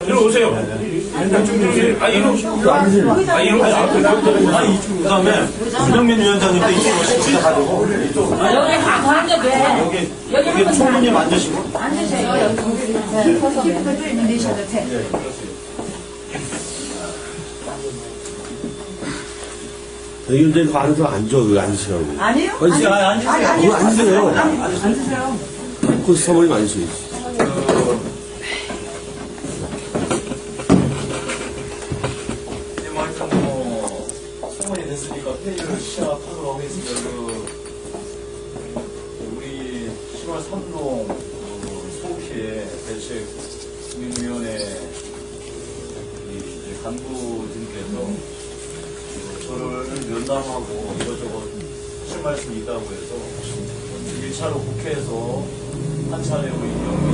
이리 오세요. 그 다음에 김영민 위원장님도 이쪽으로 시작하려고. 여기 다 앉아 돼. 여기 총무님 앉으시고. 앉으세요. 여기 서서 내셔도 돼. 여기 그 안에서 앉아, 여기 앉으시라고. 아니요? 앉으세요. 아니, 앉으세요. 앉으세요. 그 사모님 앉으세요. 성원이 됐으니까 회의를 시작하도록 하겠습니다. 우리 10월 3동 소피의 대책 국민위원회 간부진께서 저를 면담하고 이것저것 하실 말씀이 있다고 해서 1차로 국회에서 한 차례 우리 영민,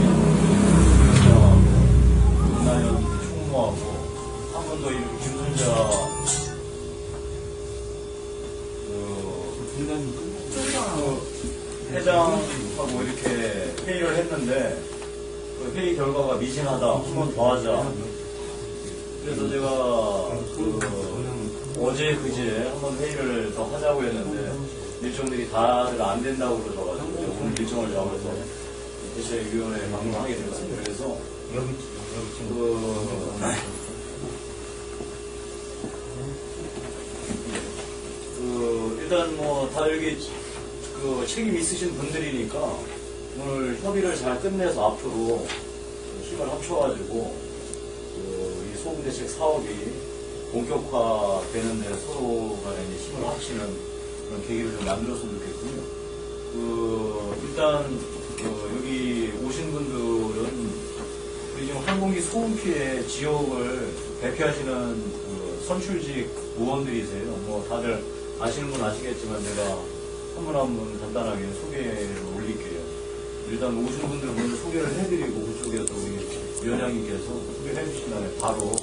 윤나연 총무하고 한 번 더 이렇게 김순자 회장하고 이렇게 회의를 했는데 그 회의 결과가 미진하다. 한 번 더 하자. 그래서 제가 어제 그제 한번 회의를 더 하자고 했는데 일정들이 다들 안 된다고 그러셔가지고 오늘 일정을 잡아서 대책위원회에 방문하게 됐습니다. 그래서 일단 뭐 다 여기 책임 있으신 분들이니까 오늘 협의를 잘 끝내서 앞으로 힘을 합쳐가지고 이 소금대책 사업이 본격화되는데 서로 간에 힘을 합치는 그런 계기를 좀 만들었으면 좋겠고요. 일단 여기 오신 분들은 우리 지금 항공기 소음 피해 지역을 대표하시는 선출직 의원들이세요. 뭐 다들 아시는 분 아시겠지만 제가 한 분 한 분 간단하게 소개를 올릴게요. 일단 오신 분들 먼저 소개를 해드리고 그쪽에서 우리 위원장님께서 소개를 해주신 다음에 바로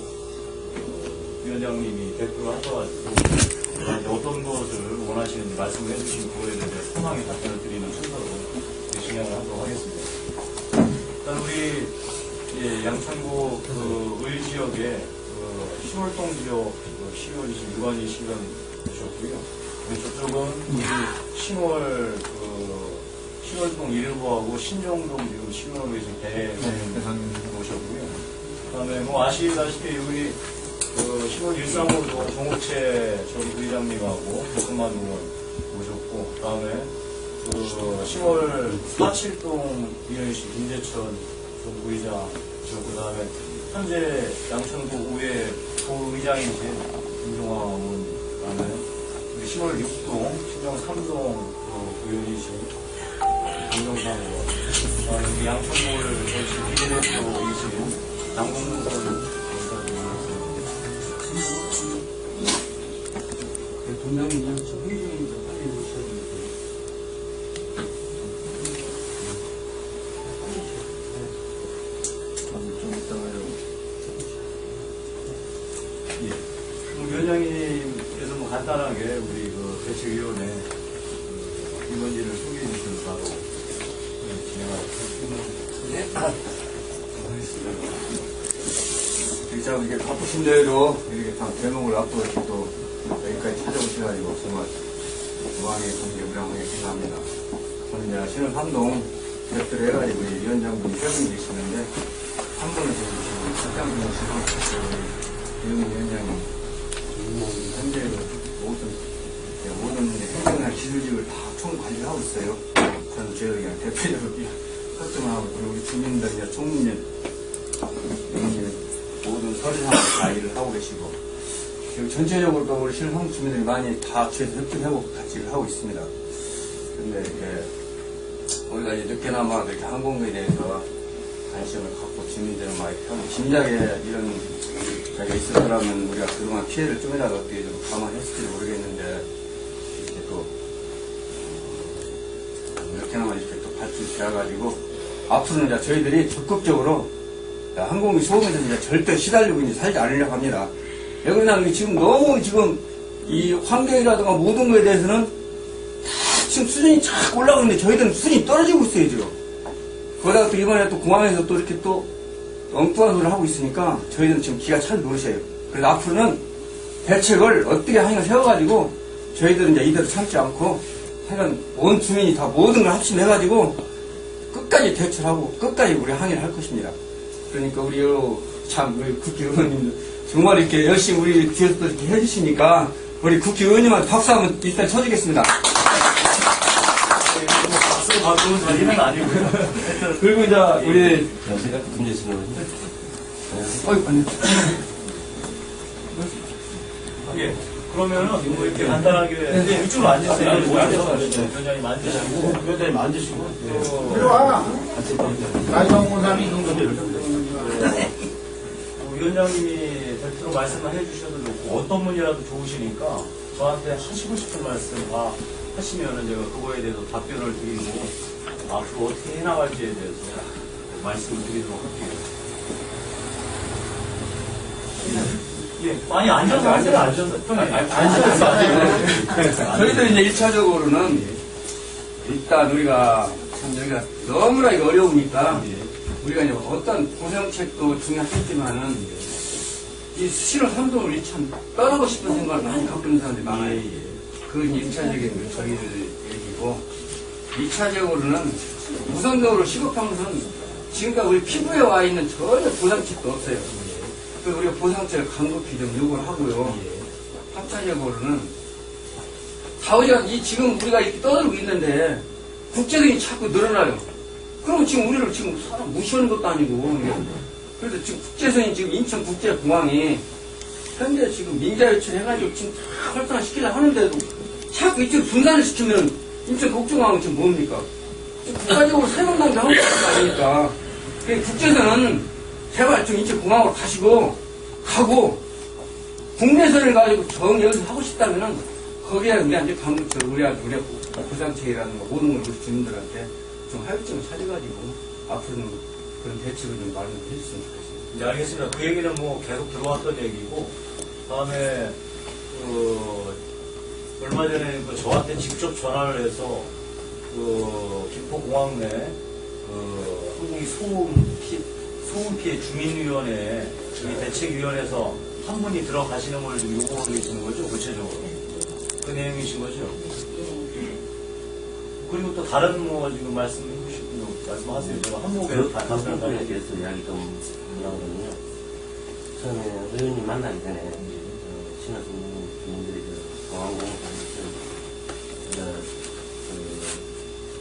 위원장님이 대표를 하셔가지고 어떤 것을 원하시는지 말씀을 해주신 그거에 대해서 소망의 답변을 드리는 순서로 진행을 하도록 하겠습니다. 일단 우리 양천구 의지역에 심월동 지역 시의원이신 유관희 시의원 오셨고요. 저쪽은 우리 신월동 1부하고 신정동 지금 시의원으로 계신 대상님 오셨고요. 그 다음에 뭐 아시다시피 여기 신월 135도 정옥채 전 의장님하고 백금만 의원 오셨고, 그 다음에 신월 47동 위원이신 김재천 전 의장 오셨고, 그 다음에 현재 양천구 의회 부의장이신 김종화 의원, 그 다음에 10월 6동, 신정 3동 의원이신 김정상 의원, 그다음에 양천구를 저희 비례대표이신 장공문 의원, 동양이냐, 행정이죠. 빨리 오셔야 됩니다. 좀 이따가요. 예. 위원장님께서 뭐 간단하게 우리 대책위원회 임원진을 소개해 주시면 바로 진행하겠습니다. 참 이게 바쁘신 대로 이렇게 참 대목을 앞두고 또 여기까지 찾아오셔가지고 정말 무한하게 감개무량하게 생각합니다. 저는 이제 신월 3동 대표를 해가지고 우리 위원장분이 세 분이 계시는데 한 분은 지금 실장분이 계시고 이영민 위원장님 현재 모든 행정이나 기술직을 다 총관리를 하고 있어요. 저는 저희 그냥 대표적으로 활동을 하고 우리 주민들이나 총무님 모든 서류상을 다 일을 하고 계시고 지금 전체적으로 또 우리 신흥 주민들이 많이 다 취해서 협조하고 같이 일을 하고 있습니다. 근데 우리가 이제 늦게나마 그렇게 항공에 대해서 관심을 갖고 주민들은 많이 진작에 이런 자리가 있을 거라면 우리가 그동안 피해를 좀이라도 어떻게 좀 감안했을지 모르겠는데 이렇게 또 늦게나마 이렇게 또 발전되어가지고 앞으로는 이제 저희들이 적극적으로 항공기 소음에 대해서 절대 시달리고 이제 살지 않으려고 합니다. 여기는 지금 너무 지금 이 환경이라든가 모든 거에 대해서는 다 지금 수준이 착 올라가고 있는데 저희들은 수준이 떨어지고 있어요, 지금. 거기다가 또 이번에 또 공항에서 또 이렇게 또 엉뚱한 소리를 하고 있으니까 저희는 지금 기가 찬 노릇이에요. 그래서 앞으로는 대책을 어떻게 하냐 세워가지고 저희들은 이제 이대로 참지 않고 하여간 온 주민이 다 모든 걸 합심해가지고 끝까지 대처하고 끝까지 우리 항의를 할 것입니다. 그러니까 우리 국회의원님들 정말 이렇게 열심히 우리 뒤에서도 이렇게 해주시니까 우리 국회의원님한테 박수 한번 일단 쳐주겠습니다. 박수로 바꾸는 자리는 아니고요. 그리고 이제 우리 제가 문제 있으면 아니 예. 그러면은 뭐 이렇게 간단하게 이제 이쪽으로 앉으세요. 위원장님 앉으시고 위원장님 앉으시고 일로 와. 나이성 사람이 있는 거죠. 위원장님이 대표로 말씀을 해주셔도 좋고 어떤 분이라도 좋으시니까 저한테 하시고 싶은 말씀 다 하시면은 제가 그거에 대해서 답변을 드리고 앞으로 어떻게 해나갈지에 대해서 말씀을 드리도록 할게요. 예, 많이 앉아서 하세요. 앉아서. 저희들 이제 1차적으로는 일단 우리가 참 여기가 너무나 이거 어려우니까 우리가 이제 어떤 보상책도 중요하겠지만은 이 수시로 활동을 참 떠나고 싶은 생각을 많이 갖고 있는 사람들이 많아요. 그건 1차적인 저희들 얘기고 2차적으로는 우선적으로 시급하면서는 지금까지 우리 피부에 와 있는 전혀 보상책도 없어요. 그래서 우리가 보상책을 강급히 좀 요구를 하고요. 3차적으로는 사회가 지금 우리가 이렇게 떠들고 있는데 국제선이 자꾸 늘어나요. 그럼 지금 우리를 지금 사람 무시하는 것도 아니고. 그래서 지금 국제선이 지금 인천국제공항이 현재 지금 민자유치를 해가지고 지금 다 활성화시키려고 하는데도 자꾸 이쪽 분산을 시키면 인천국제공항은 지금 뭡니까? 국가적으로 세분단계 하는 것도 아니니까. 국제선은 제발 좀 인천공항으로 가고 국내선을 가지고 정 여기서 하고 싶다면은 거기에 우리한테 우리가 보상책이라는 거 모든 걸 우리 주민들한테 좀 하역점을 찾아가지고 앞으로는 그런 대책을 좀 마련해 주셨으면 좋겠습니다. 네, 알겠습니다. 그 얘기는 뭐 계속 들어왔던 얘기고, 다음에, 얼마 전에 저한테 직접 전화를 해서, 김포공항 내, 항공기 소음 피해 주민위원회, 이 대책위원회에서 한 분이 들어가시는 걸 좀 요구하고 계시는 거죠, 구체적으로. 그 내용이신 거죠? 그리고 또 다른 뭐 지금 말씀해 주신 분 말씀하세요. 제가 한목에 답변에 대해서 이야기 좀 하려거든요. 처음에 의원님 만나기 전에 신화 주민들이 공항공사에서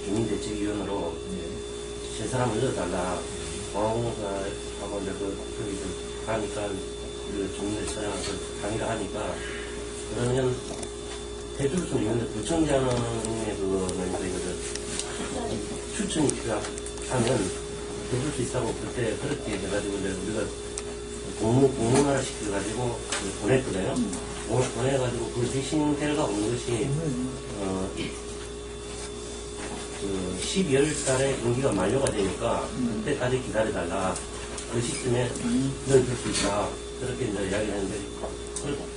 주민대책위원으로 세 사람을 넣어달라. 공항공사하고 이제 거기 가니까 주민들 찾아가서 강의를 하니까 그러면 대주로서는 있는데 구청장의 추천이 필요하면 해줄 수 있다고 그때 그렇게 해가지고 이제 우리가 공문화를 시켜가지고 보냈거든요. 보내가지고 그 대신 데려가 온 것이 12월 달에 임기가 만료가 되니까 그때까지 기다려달라. 그 시점에 넣어줄 수 있다. 그렇게 이제 이야기를 했는데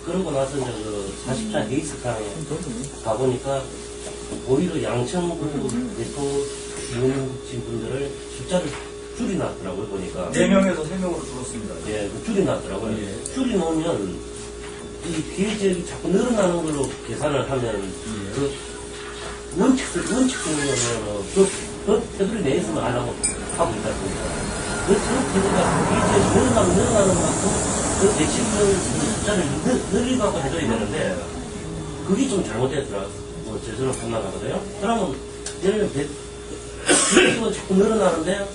그러고 나서 이제 그 40차 데이스카에 가보니까 오히려 양천구 대표 주민진 분들을 숫자를 줄여놨더라고요, 보니까. 4명에서 3명으로 줄었습니다. 예, 줄여놨더라고요. 줄여놓으면 이 피해 지역이 자꾸 늘어나는 걸로 계산을 하면 그 원칙적으로 그 테두리 내에서만 하려고 하고 있다 보니까. 그 테두리가 피해 지역이 늘어나는 만큼 그 대책을 숫자를 늘리고 해줘야 되는데 그게 좀 잘못됐더라고요. 제 저는 생각하거든요. 그러면 예를 들면 대책은 자꾸 늘어나는데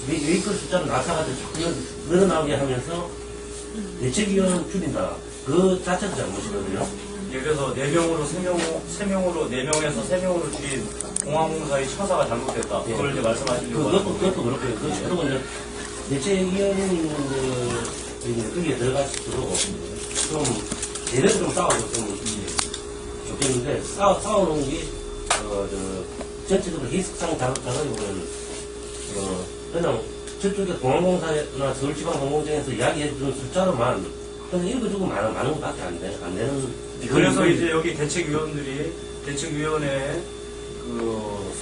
웨이클 숫자를 낮춰가지고 자꾸 늘어나게 하면서 대책위원은 줄인다. 그 자체도 잘못이거든요. 예, 그래서 4명으로 4명에서 3명으로 줄인 공항공사의 처사가 잘못됐다. 그걸 이제 말씀하시려고 그것도 그렇고요. 그리고 이제 대책위원회는 거기에 들어갈수록 좀 제대로 좀 싸우고 좀 좋겠는데 싸우는 게 전체적으로 해석상 작업이면 그냥 저쪽에 공항공사나 서울지방공공청에서 이야기해주는 숫자로만 그냥 읽어주고 많은 것밖에 안 되는. 그래서 이제 여기 대책위원들이 대책위원회에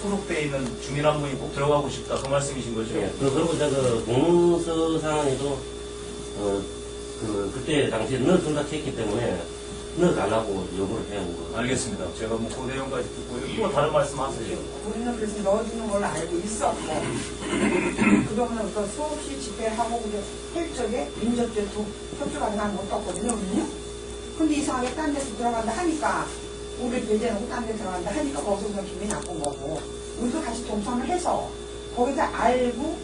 소속돼 있는 주민 한 분이 꼭 들어가고 싶다 그 말씀이신 거죠? 예, 그리고 저 공문서상에도 그때 당시에 넣어준다 했기 때문에 넣어달라고 요구를 해온 거. 알겠습니다. 제가 뭐 그 내용까지 듣고요. 또 다른 말씀하세요. 우리는 그래서 넣어주는 걸로 알고 있었고 그러면 그 수없이 집회하고 그래 할 적에 민족제 협조가 난 못 떴거든요. 우리는요. 근데 이상하게 딴 데서 들어간다 하니까 우리 배제놓고 딴 데 들어간다 하니까 거기서 우선 기분이 나쁜 거고 우리도 같이 동참을 해서 거기다 알고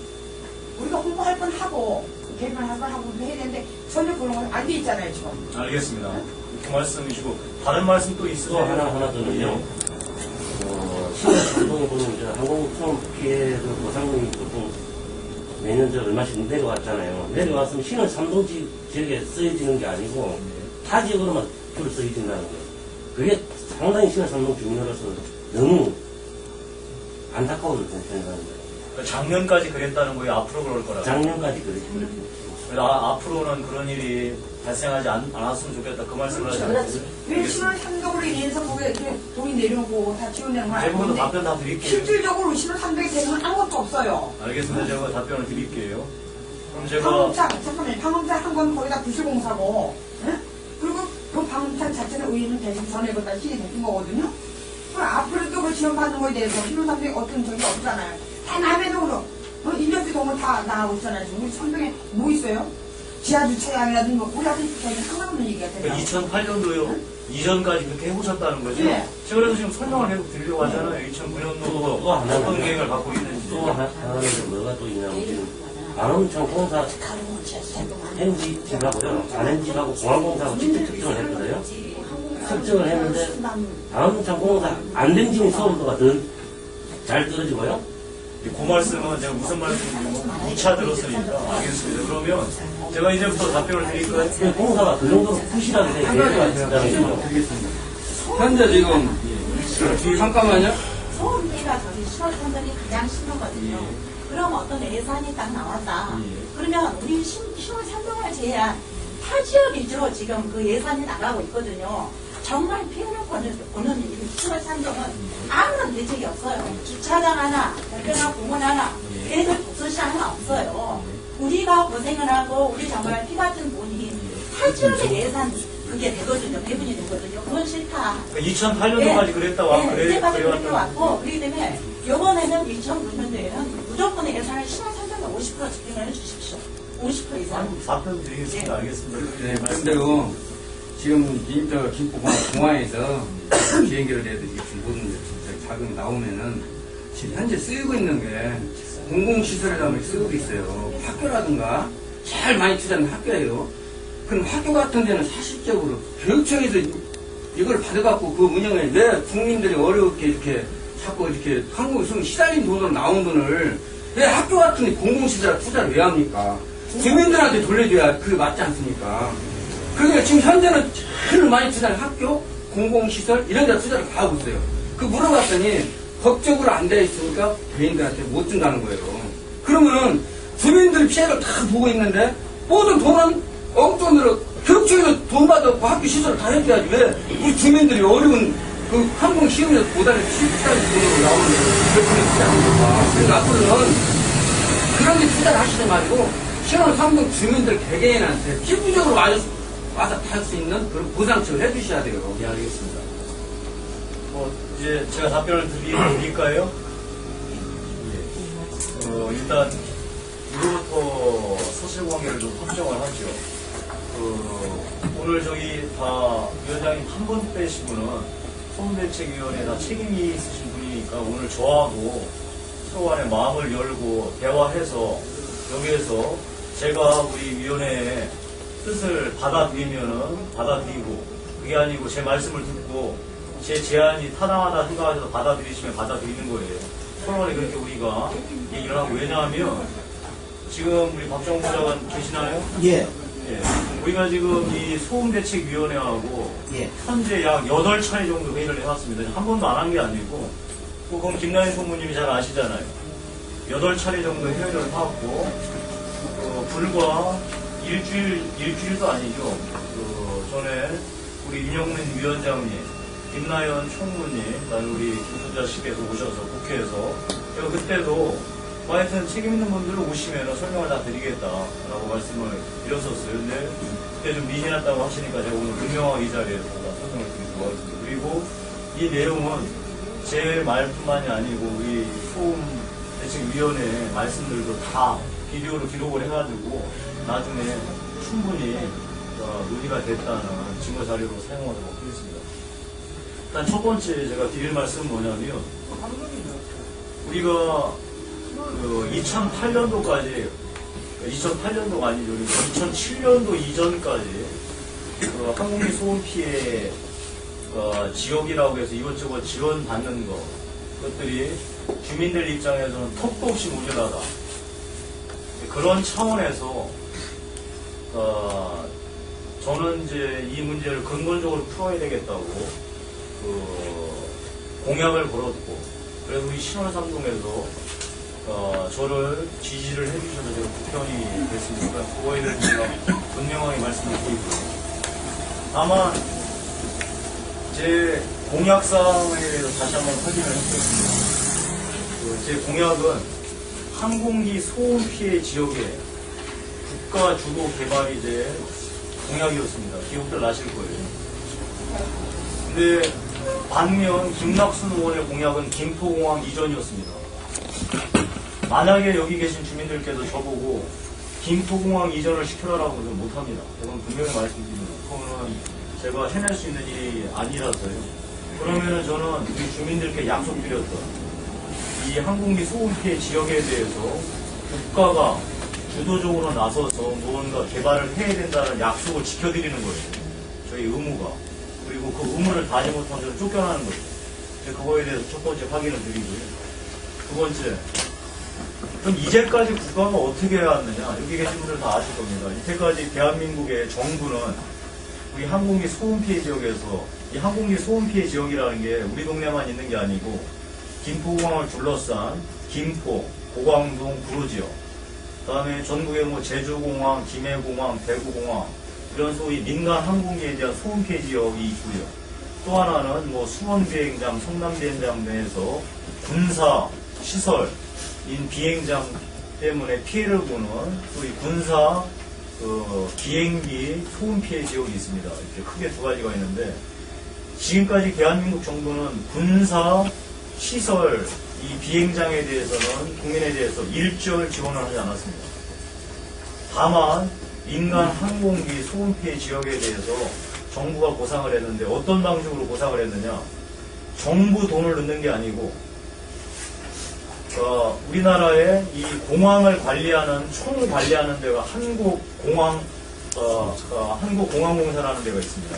우리가 홍보할 건 하고 개편할 건 하고 해야 되는데 전혀 그런 건 안 돼 있잖아요 지금. 알겠습니다. 그 말씀이시고 다른 말씀 또 또 있으세요? 하나 더는요. 시내 감동에 보면 이제 항공우편 피해 그 보상금이 보통 매년 얼마씩 내려왔잖아요. 내려왔으면 신월 3동지 지역에 쓰여지는 게 아니고 타 지역으로만 줄 쓰여진다는 거예요. 그게 상당히 신월 3동 주민으로서 너무 안타까운 생각하는 거예요. 작년까지 그랬다는 거예요. 앞으로 그럴 거라고. 작년까지 그랬죠. 앞으로는 그런 일이 발생하지 않았으면 좋겠다. 그 말씀을 하시는 왜 신월 3동으로 인해서 거기에 이렇게 돈이 내려오고 다 지원되는 건 대부분 아닌데 답변 다 드릴게요. 실질적으로 신월 300이 되는 건 아무것도 없어요. 알겠습니다. 제가 답변을 드릴게요. 그럼 제가 방음차, 잠깐만요. 방음차 한 건 거기다 부실공사고, 응? 그리고 그 방음차 자체는 의회는 대신 전에 거다 신이 바뀐 거거든요. 그럼 앞으로도 그 지원받는 거에 대해서 신월 300이 어떤 적이 없잖아요. 다 남의 돈으로. 인력비 돈을 다 나가고 있잖아요. 지금 우리 300에 뭐 있어요? 지하주차장이라든지 뭐 우리한테 저기 상관없는 얘기 같아요. 2008년도요. 이전까지 그렇게 해보셨다는 거죠? 네. 제가 그래서 지금 설명을 계속 드리려고 하잖아요. 2009년도 또 하나는 어떤 계획을 갖고 있는지. 또 하나는 뭐가 또 있냐면 지금 방음청 공사 NG집하고요, 안NG하고 공항공사하고 직접 측정을 했거든요. 측정을 했는데 방음청 공사 안 된 집이 서울도가 더 잘 떨어지고요. 그 말씀은 제가 무슨 말씀인지 2차 들었으니까 알겠습니다. 그러면 제가 이제부터 답변을 드릴 거예요. 그 공사가 그 정도로 부실하게 되어 있다는 거죠. 현재 지금 잠깐만요. 소음기가 저기 10월 3일이 가장 심하거든요. 그럼 어떤 예산이 딱 나왔다. 그러면 우리 10월 3일을 제외한 타 지역 위주로 지금 그 예산이 나가고 있거든요. 정말 피해를 보는 이 10월 3일은 아무런 대책이 없어요. 주차장 하나, 대표나 공원 하나, 애들 독서실 하나 없어요. 우리가 고생을 하고 우리 정말 피 같은 돈이 타 지역의 예산 그게 되거든요. 배분이 되거든요. 그건 싫다. 2008년도까지 그랬다고 이제까지 그렇게 왔고, 그렇기 때문에 이번에는 2009년도에는 무조건 예산을 10월 3일에 50% 집행을 해주십시오. 50% 이상. 답변 드리겠습니다. 알겠습니다. 네, 그런데요, 지금 김포공항에서 비행기를 내듯이 모든 자금이 나오면은 지금 현재 쓰이고 있는 게 공공시설이라는 게 쓰고 있어요. 학교라든가 제일 많이 투자하는 학교예요. 그럼 학교 같은 데는 사실적으로 교육청에서 이걸 받아갖고 그 운영에 왜 국민들이 어렵게 이렇게 자꾸 이렇게 한국에서 시달린 돈으로 나온 돈을 왜 학교 같은 데 공공시설에 투자를 왜 합니까? 주민들한테 돌려줘야 그게 맞지 않습니까? 그러니까 지금 현재는 제일 많이 투자하는 학교, 공공시설 이런 데 투자를 다 하고 있어요. 그 물어봤더니 법적으로 안 되어 있으니까 개인들한테 못 준다는 거예요. 그러면은 주민들 피해를 다 보고 있는데 모든 돈은 엉뚱으로 교육청에서 돈 받았고 학교 시설을 다 해줘야지 왜 우리 주민들이 어려운 그 항공 시험에서 보다는 실질적인 돈으로 나오는 그렇게 투자합니까? 그러니까 앞으로는 그런 데 투자를 하시지 말고 신월 3동 주민들 개개인한테 피부적으로 와서 탈 수 있는 그런 보상책을 해주셔야 돼요. 네, 알겠습니다. 이제 제가 답변을 드릴까요? 일단 이거부터 사실관계를 좀 확정을 하죠. 오늘 저기 다 위원장님 한 분 빼신 분은 소음대책위원회 다 책임이 있으신 분이니까 오늘 저하고 서로 간에 마음을 열고 대화해서 여기에서 제가 우리 위원회에 뜻을 받아들이면은 받아들이고 그게 아니고 제 말씀을 듣고 제 제안이 타당하다 생각해서 받아들이시면 받아들이는 거예요. 서로 간에 그렇게 우리가 얘기를 하고 왜냐하면 지금 우리 박정호 부장관 계시나요? 예. 예. 우리가 지금 이 소음대책위원회하고 현재 약 8차례 정도 회의를 해왔습니다. 한 번도 안 한 게 아니고 그건 김나인 총무님이 잘 아시잖아요. 8차례 정도 회의를 하고 불과 일주일도 아니죠. 전에 우리 윤영민 위원장님 김나연 총무님, 난 우리 김부자씨께서 오셔서 국회에서 제가 그때도 뭐 하여튼 책임 있는 분들 오시면 설명을 다 드리겠다라고 말씀을 드렸었어요. 근데 그때 좀 미진했다고 하시니까 제가 오늘 분명하게 이 자리에서 다 설명을 드리도록 하겠습니다. 그리고 이 내용은 제 말뿐만이 아니고 우리 소음대책위원회 말씀들도 다 비디오로 기록을 해가지고 나중에 충분히 논의가 됐다는 증거 자료로 사용하도록 하겠습니다. 일단 첫 번째 제가 드릴 말씀은 뭐냐면 우리가 2008년도까지 2008년도가 아니죠. 2007년도 이전까지 항공기 소음 피해 지역이라고 해서 이것저것 지원받는 그것들이 주민들 입장에서는 턱도 없이 모자라다. 그런 차원에서 저는 이제 이 문제를 근본적으로 풀어야 되겠다고 공약을 걸었고, 그래서 우리 신월삼동에서 저를 지지를 해주셔서 제가 국회의원이 됐습니다. 그러니까 그거에 대해서 제가 분명하게 말씀을 드리고요. 다만 제 공약사항에 대해서 다시 한번 확인을 해보겠습니다. 제 공약은 항공기 소음 피해 지역에 국가 주도 개발이 될 공약이었습니다. 기억들 나실 거예요. 근데 반면 김낙순 의원의 공약은 김포공항 이전이었습니다. 만약에 여기 계신 주민들께서 저보고 김포공항 이전을 시켜라라고 는 못합니다. 저는 분명히 말씀드립니다. 그거는 제가 해낼 수 있는 일이 아니라서요. 그러면은 저는 우리 주민들께 약속드렸던 이 항공기 소음 피해 지역에 대해서 국가가 주도적으로 나서서 무언가 개발을 해야 된다는 약속을 지켜드리는 거예요. 저희 의무가. 그리고 그 의무를 다하지 못하면 저는 쫓겨나는 거예요. 그거에 대해서 첫 번째 확인을 드리고요. 두 번째, 그럼 이제까지 국가가 어떻게 해왔느냐? 여기 계신 분들 다 아실 겁니다. 이때까지 대한민국의 정부는 우리 항공기 소음 피해 지역에서, 이 항공기 소음 피해 지역이라는 게 우리 동네만 있는 게 아니고 김포공항을 둘러싼 김포, 고광동, 구로 지역, 그 다음에 전국에 뭐 제주공항, 김해공항, 대구공항, 이런 소위 민간 항공기에 대한 소음 피해 지역이 있고요. 또 하나는 뭐 수원 비행장, 성남 비행장 내에서 군사 시설인 비행장 때문에 피해를 보는 소위 군사 비행기 소음 피해 지역이 있습니다. 이렇게 크게 두 가지가 있는데, 지금까지 대한민국 정부는 군사 시설 이 비행장에 대해서는 국민에 대해서 일절 지원을 하지 않았습니다. 다만 민간 항공기 소음 피해 지역에 대해서 정부가 보상을 했는데, 어떤 방식으로 보상을 했느냐? 정부 돈을 넣는 게 아니고 우리나라의 이 공항을 관리하는, 총 관리하는 데가 한국공항공사라는 데가 있습니다.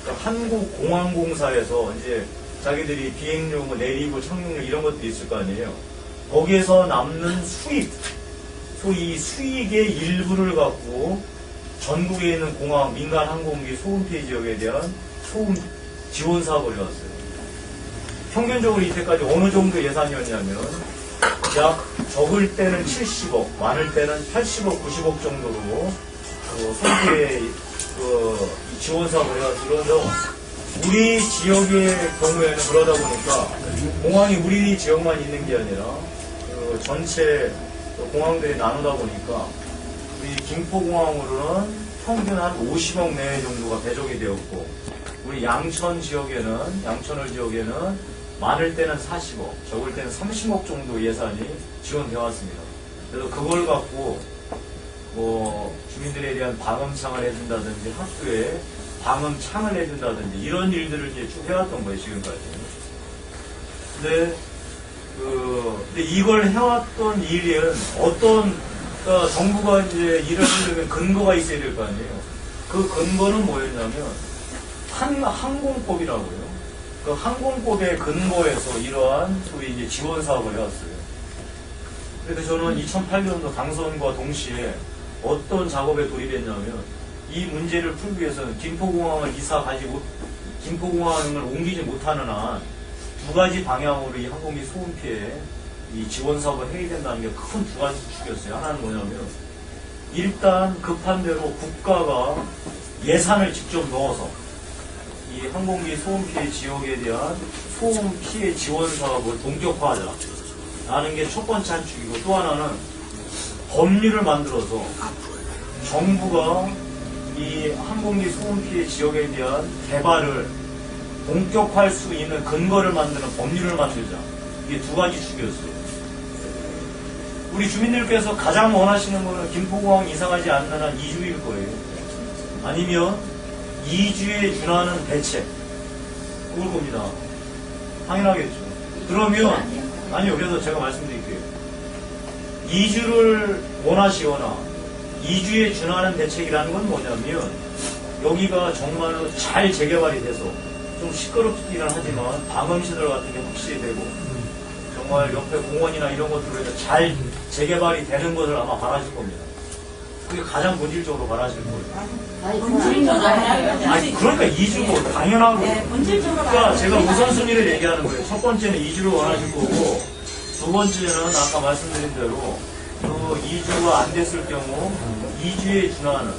그러니까 한국공항공사에서 이제 자기들이 비행료, 뭐 내리고 착륙료 이런 것들이 있을 거 아니에요. 거기에서 남는 수익, 소위 수익의 일부를 갖고 전국에 있는 공항, 민간 항공기 소음 피해 지역에 대한 소음 지원 사업을 해왔어요. 평균적으로 이때까지 어느 정도 예산이었냐면 약 적을 때는 70억, 많을 때는 80억, 90억 정도로 소음 피해 지원 사업을 해왔어요. 그래서 우리 지역의 경우에는 그러다 보니까 공항이 우리 지역만 있는 게 아니라 전체 공항들이 나누다 보니까 우리 김포공항으로는 평균 한 50억 내 정도가 배정이 되었고, 우리 양천 지역에는, 양천을 지역에는 많을 때는 40억, 적을 때는 30억 정도 예산이 지원되어 왔습니다. 그래서 그걸 갖고 뭐 주민들에 대한 방음창을 해준다든지 학교에 방음창을 해준다든지 이런 일들을 이제 쭉 해왔던 거예요, 지금까지. 근데 이걸 해왔던 일은 그러니까 정부가 이제 일을 하려면 근거가 있어야 될 거 아니에요. 그 근거는 뭐였냐면 항공법이라고요. 그 항공법의 근거에서 이러한 소위 이제 지원 사업을 해왔어요. 그래서 저는 2008년도 당선과 동시에 어떤 작업에 돌입했냐면, 이 문제를 풀기 위해서는 김포공항을 김포공항을 옮기지 못하는 한 두 가지 방향으로 이 항공기 소음 피해 이 지원 사업을 해야 된다는 게 큰 두 가지 축이었어요. 하나는 뭐냐면, 일단 급한 대로 국가가 예산을 직접 넣어서 이 항공기 소음 피해 지역에 대한 소음 피해 지원 사업을 본격화하자 라는 게 첫 번째 한 축이고, 또 하나는 법률을 만들어서 정부가 이 항공기 소음 피해 지역에 대한 개발을 본격화할 수 있는 근거를 만드는 법률을 만들자. 이게 두 가지 축이었어요. 우리 주민들께서 가장 원하시는 거는 김포공항 이상하지 않는 한 2주일 거예요. 아니면 2주에 준하는 대책. 그걸 겁니다. 당연하겠죠. 그러면, 아니요, 그래서 제가 말씀드릴게요. 2주를 원하시거나 2주에 준하는 대책이라는 건 뭐냐면, 여기가 정말로 잘 재개발이 돼서 좀 시끄럽기는 하지만 방음시설 같은 게 확실히 되고, 정말 옆에 공원이나 이런 것들로 해서 잘 재개발이 되는 것을 아마 바라실 겁니다. 그게 가장 본질적으로 바라실 거예요. 본질적으로 아니, 그러니까 2주고, 당연하고. 네, 본질적으로 그러니까 제가 우선순위를 얘기하는 거예요. 첫 번째는 2주를 원하실 거고, 두 번째는 아까 말씀드린 대로, 그 2주가 안 됐을 경우, 2주에 준하는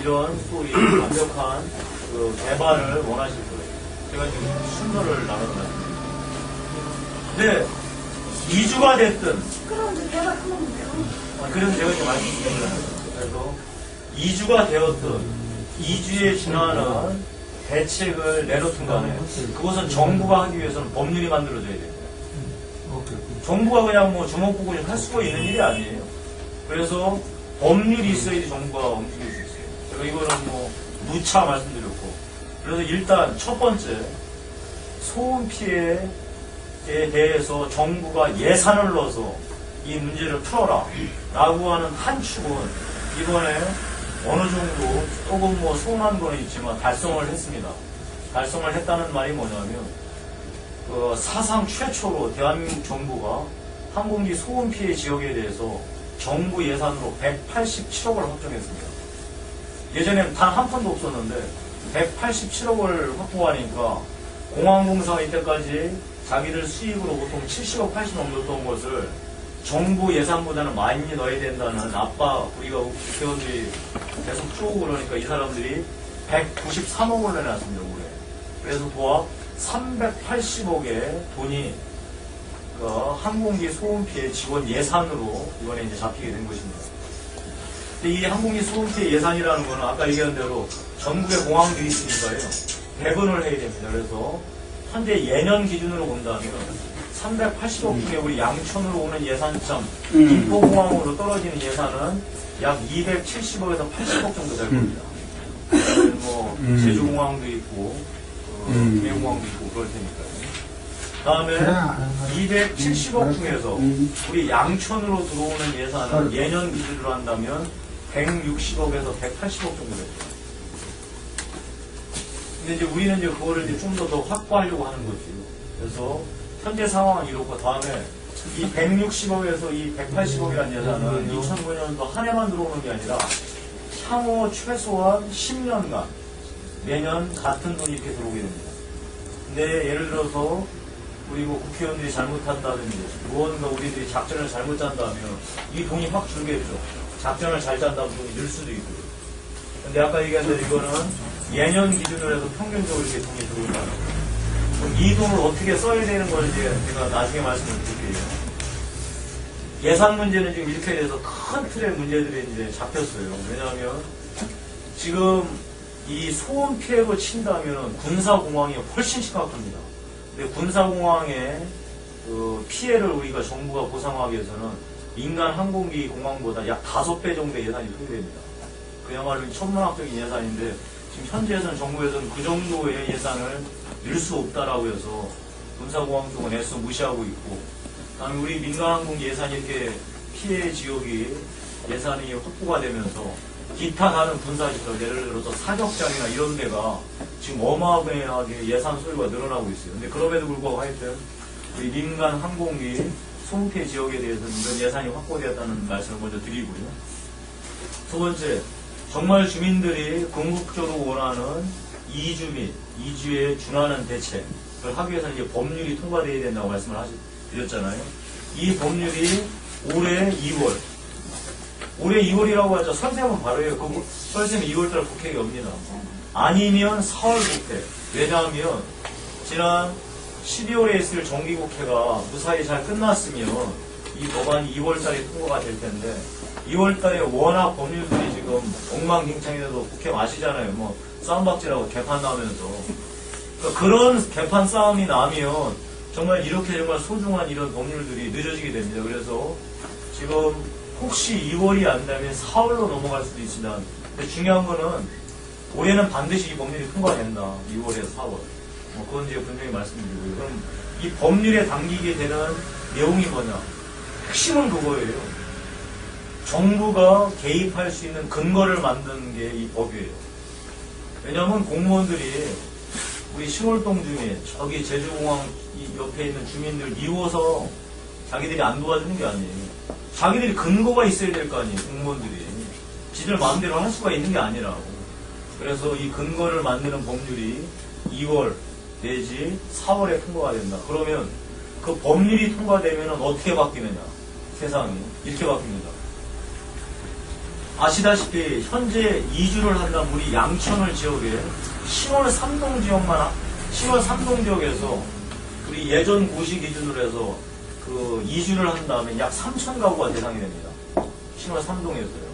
이런 소위 완벽한 그 개발을 원하실 거예요. 제가 지금 순서를 나눴습니다. 근데, 2주가 됐든, 그래서 제가 이제 말씀드립니다. 그래서 2주가 되었든 2주에 준하는 대책을 내놓든 간에 그것은 정부가 하기 위해서는 법률이 만들어져야 됩니다. 정부가 그냥 뭐 주먹보고 할 수가 있는 일이 아니에요. 그래서 법률이 있어야지 정부가 움직일 수 있어요. 제가 이거는 뭐 누차 말씀드렸고, 그래서 일단 첫 번째, 소음 피해에 대해서 정부가 예산을 넣어서 이 문제를 풀어라 라고 하는 한 축은 이번에 어느 정도 조금 뭐 소원한 거는 있지만 달성을 했습니다. 달성을 했다는 말이 뭐냐면, 그 사상 최초로 대한민국 정부가 항공기 소음 피해 지역에 대해서 정부 예산으로 187억을 확정했습니다. 예전에는 단 한 푼도 없었는데 187억을 확보하니까 공항공사가 이때까지 자기들 수익으로 보통 70억, 80억 넘었던 것을 정부 예산보다는 많이 넣어야 된다는 압박, 우리가 국회의원들이 계속 쭉 그러니까 이 사람들이 193억을 내놨습니다, 올해. 그래서 도합 380억의 돈이 그 항공기 소음 피해 지원 예산으로 이번에 이제 잡히게 된 것입니다. 근데 이 항공기 소음 피해 예산이라는 거는 아까 얘기한 대로 전국의 공항들이 있으니까요, 배분을 해야 됩니다. 그래서 현재 예년 기준으로 본다면 380억 중에 우리 양천으로 오는 예산점, 김포공항으로 떨어지는 예산은 약 270억에서 80억 정도 될 겁니다. 뭐 제주공항도 있고, 김해공항도 있고 그럴 테니까요. 다음에 270억 중에서 우리 양천으로 들어오는 예산은 예년 기준으로 한다면 160억에서 180억 정도 됩니다. 근데 이제 우리는 이제 그거를 이제 좀 더 확보하려고 하는 거지. 그래서 현재 상황은 이렇고, 다음에 이 160억에서 이 180억이라는 예산은 2009년도 한 해만 들어오는 게 아니라 향후 최소한 10년간 매년 같은 돈이 이렇게 들어오게 됩니다. 근데 예를 들어서 우리 뭐 국회의원들이 잘못한다든지 무언가 우리들이 작전을 잘못 짠다면 이 돈이 확 줄겠죠. 작전을 잘 짠다면 돈이 늘 수도 있고. 근데 아까 얘기한 대로 이거는 예년 기준으로 해서 평균적으로 이렇게 돈이 들어온다는. 이 돈을 어떻게 써야 되는 건지 제가 나중에 말씀을 드릴게요. 예산 문제는 지금 이렇게 돼서 큰 틀의 문제들이 이제 잡혔어요. 왜냐하면 지금 이 소음 피해로 친다면 군사공항이 훨씬 심각합니다. 근데 군사공항의 그 피해를 우리가 정부가 보상하기 위해서는 민간 항공기 공항보다 약 5배 정도의 예산이 소요됩니다. 그야말로 천문학적인 예산인데 지금 현재에서는 정부에서는 그 정도의 예산을 늘 수 없다라고 해서 군사공항 쪽은 애써 무시하고 있고, 그다음에 우리 민간항공 예산이 이렇게 피해 지역이 예산이 확보가 되면서 기타 다른 군사시설, 예를 들어서 사격장이나 이런 데가 지금 어마어마하게 예산 소요가 늘어나고 있어요. 근데 그럼에도 불구하고 하여튼 우리 민간 항공기 소음 피해 지역에 대해서는 이런 예산이 확보되었다는 말씀을 먼저 드리고요. 두 번째, 정말 주민들이 궁극적으로 원하는 2주 및 2주에 준하는 대책을 하기 위해서는 이제 법률이 통과되어야 된다고 말씀을 드렸잖아요. 이 법률이 올해 2월 올해 2월이라고 하죠. 설세면 바로예요. 그 설세면 2월달 국회가 옵니다. 아니면 4월 국회. 왜냐하면 지난 12월에 있을 정기국회가 무사히 잘 끝났으면 이 법안이 2월달에 통과가 될 텐데 2월달에 워낙 법률들이 지금 엉망진창이라도 국회 마시잖아요. 뭐 싸움박질하고 개판 나면서 그러니까 그런 개판 싸움이 나면 정말 이렇게 정말 소중한 이런 법률들이 늦어지게 됩니다. 그래서 지금 혹시 2월이 안 되면 4월로 넘어갈 수도 있습니다. 근데 중요한 거는 올해는 반드시 이 법률이 통과된다. 2월에서 4월. 뭐 그건 이제 분명히 말씀드리고요. 그럼 이 법률에 담기게 되는 내용이 뭐냐? 핵심은 그거예요. 정부가 개입할 수 있는 근거를 만드는 게 이 법이에요. 왜냐하면 공무원들이 우리 신월동 중에 저기 제주공항 옆에 있는 주민들 미워서 자기들이 안 도와주는 게 아니에요. 자기들이 근거가 있어야 될 거 아니에요. 공무원들이. 지들 마음대로 할 수가 있는 게 아니라고. 그래서 이 근거를 만드는 법률이 2월 내지 4월에 통과가 된다. 그러면 그 법률이 통과되면 어떻게 바뀌느냐. 세상이 이렇게 바뀝니다. 아시다시피 현재 이주를 한다면 우리 양천을 지역에 신월 3동 지역만 신월 3동 지역에서 우리 예전 고시 기준으로 해서 그 이주를 한다면 약 3천 가구가 대상이 됩니다. 신월 3동에서요.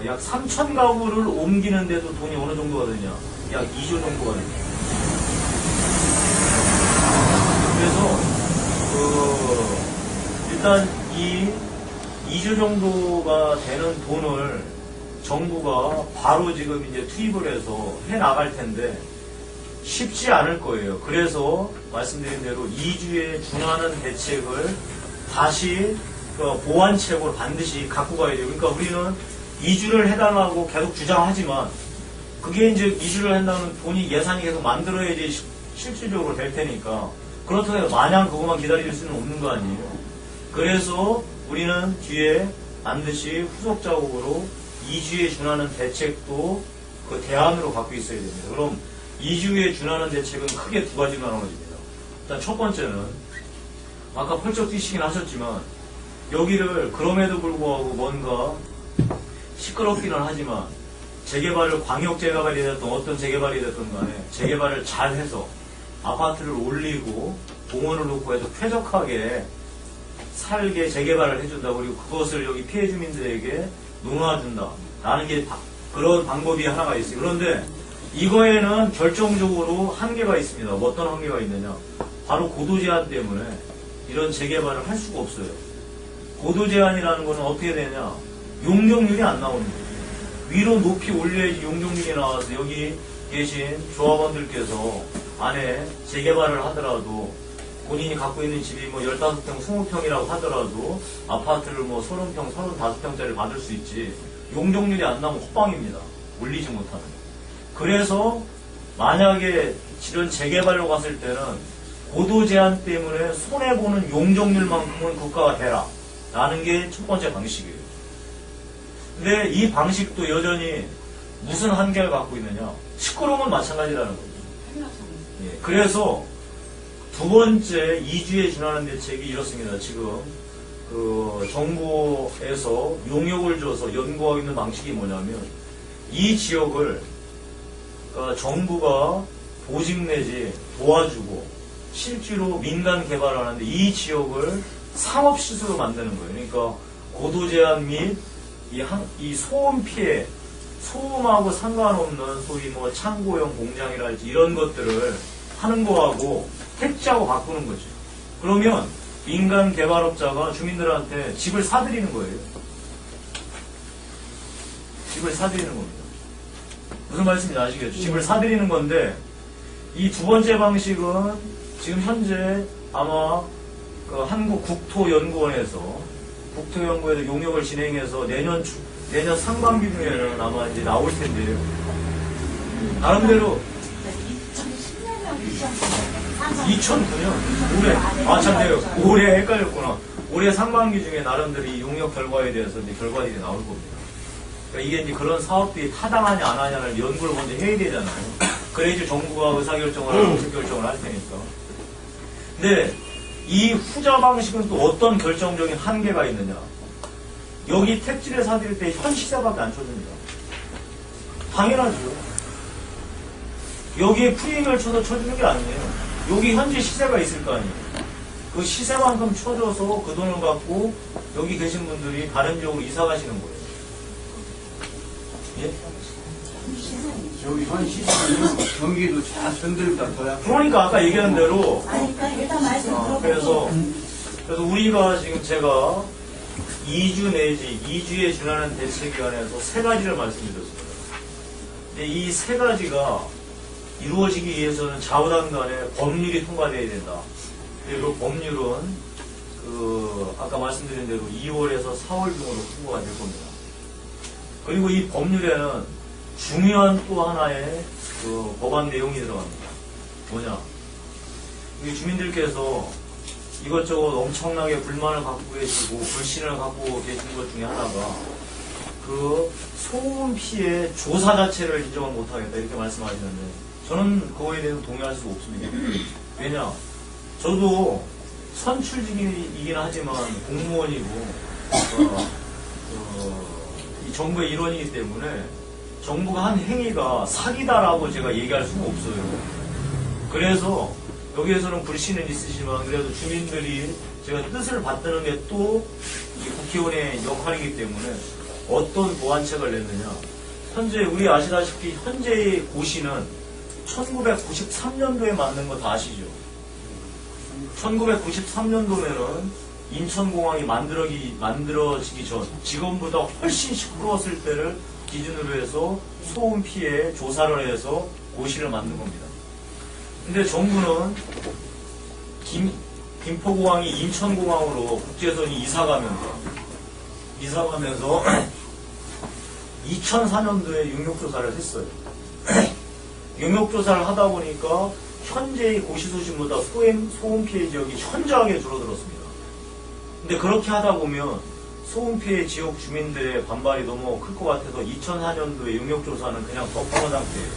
약 3천 가구를 옮기는데도 돈이 어느 정도가 되냐? 약 2조 정도가 됩니다. 그래서 일단 이 2조 정도가 되는 돈을 정부가 바로 지금 이제 투입을 해서 해 나갈 텐데 쉽지 않을 거예요. 그래서 말씀드린 대로 2주에 준하는 대책을 다시 보완책으로 반드시 갖고 가야 돼요. 그러니까 우리는 2주를 해달라고 계속 주장하지만 그게 이제 2주를 한다면 돈이 예산이 계속 만들어야지 실질적으로 될 테니까 그렇다고 해서 마냥 그것만 기다릴 수는 없는 거 아니에요. 그래서 우리는 뒤에 반드시 후속 작업으로 2주에 준하는 대책도 그 대안으로 갖고 있어야 됩니다. 그럼 2주에 준하는 대책은 크게 두 가지로 나눠집니다. 일단 첫 번째는 아까 펄쩍 뛰시긴 하셨지만 여기를 그럼에도 불구하고 뭔가 시끄럽기는 하지만 재개발을 광역 재개발이 됐든 어떤 재개발이 됐든 간에 재개발을 잘 해서 아파트를 올리고 공원을 놓고 해서 쾌적하게 살게 재개발을 해준다. 그리고 그것을 여기 피해 주민들에게 놓아준다. 라는 게 그런 방법이 하나가 있어요. 그런데 이거에는 결정적으로 한계가 있습니다. 어떤 한계가 있느냐. 바로 고도 제한 때문에 이런 재개발을 할 수가 없어요. 고도 제한이라는 거는 어떻게 되냐. 용적률이 안 나옵니다. 위로 높이 올려야지 용적률이 나와서 여기 계신 조합원들께서 안에 재개발을 하더라도 본인이 갖고 있는 집이 뭐 15평, 20평이라고 하더라도 아파트를 뭐 30평, 35평짜리를 받을 수 있지 용적률이 안 나오면 헛방입니다. 올리지 못하는. 그래서 만약에 이런 재개발로 갔을 때는 고도 제한 때문에 손해보는 용적률만큼은 국가가 대라. 라는 게 첫 번째 방식이에요. 근데 이 방식도 여전히 무슨 한계를 갖고 있느냐. 시끄러움은 마찬가지라는 거죠. 예, 그래서 두 번째 2주에 준하는 대책이 이렇습니다. 지금 정부에서 용역을 줘서 연구하고 있는 방식이 뭐냐면 이 지역을 정부가 보직 내지 도와주고 실제로 민간 개발하는데 이 지역을 상업시설로 만드는 거예요. 그러니까 고도 제한 및 이 소음 피해, 소음하고 상관없는 소위 뭐 창고형 공장이랄지 이런 것들을 하는 거하고 택지하고 바꾸는 거죠. 그러면 민간 개발업자가 주민들한테 집을 사드리는 거예요. 집을 사드리는 겁니다. 무슨 말씀인지 아시겠죠? 집을 사드리는 건데 이 두 번째 방식은 지금 현재 아마 그 한국국토연구원에서 용역을 진행해서 내년 상반기 중에는 아마 이제 나올 텐데요. 나름대로 2009년 올해 참 올해 헷갈렸구나. 올해 상반기 중에 나름대로 이 용역 결과에 대해서 이제 결과들이 나올 겁니다. 그러니까 이게 이제 그런 사업들이 타당하냐 안 하냐를 연구를 먼저 해야 되잖아요. 그래야지 정부가 의사결정을 하고 결정을 할 테니까. 근데 이 후자 방식은 또 어떤 결정적인 한계가 있느냐. 여기 택지를 사드릴 때 현 시세밖에 안 쳐줍니다. 당연하죠. 여기에 프리미엄을 쳐주는 게 아니에요. 여기 현재 시세가 있을 거 아니에요. 그 시세만큼 쳐줘서 그 돈을 갖고 여기 계신 분들이 다른 지역으로 이사 가시는 거예요. 예? 여기 현 시스템은 경기도 잘 흔들다 더야. 그러니까 아까 얘기한 대로 아니, 그러니까 일단 말씀 들어보고. 그래서 우리가 지금 제가 2주 내지 2주에 준하는 대책위원회에서 3가지를 말씀드렸습니다. 근데 이 3가지가 이루어지기 위해서는 좌우당 간에 법률이 통과되어야 된다. 그리고 법률은 아까 말씀드린 대로 2월에서 4월 중으로 통과가 될 겁니다. 그리고 이 법률에는 중요한 또 하나의 법안 내용이 들어갑니다. 뭐냐? 우리 주민들께서 이것저것 엄청나게 불만을 갖고 계시고 불신을 갖고 계신 것 중에 하나가 그 소음 피해 조사 자체를 인정을 못하겠다 이렇게 말씀하시는데 저는 그거에 대해서 동의할 수가 없습니다. 왜냐? 저도 선출직이긴 하지만 공무원이고 이 정부의 일원이기 때문에 정부가 한 행위가 사기다라고 제가 얘기할 수가 없어요. 그래서 여기에서는 불신은 있으시지만 그래도 주민들이 제가 뜻을 받드는 게 또 국회의원의 역할이기 때문에 어떤 보완책을 냈느냐. 현재 우리 아시다시피 현재의 고시는 1993년도에 만든 거 다 아시죠? 1993년도면은 인천공항이 만들어지기 전 지금보다 훨씬 시끄러웠을 때를 기준으로 해서 소음 피해 조사를 해서 고시를 만든 겁니다. 근데 정부는 김포공항이 인천공항으로 국제선이 이사가면서 2004년도에 용역조사를 했어요. 용역조사를 하다 보니까 현재의 고시소식보다 소음 피해 지역이 현저하게 줄어들었습니다. 근데 그렇게 하다 보면 소음 피해 지역 주민들의 반발이 너무 클 것 같아서 2004년도에 용역조사는 그냥 덮어놓은 상태예요.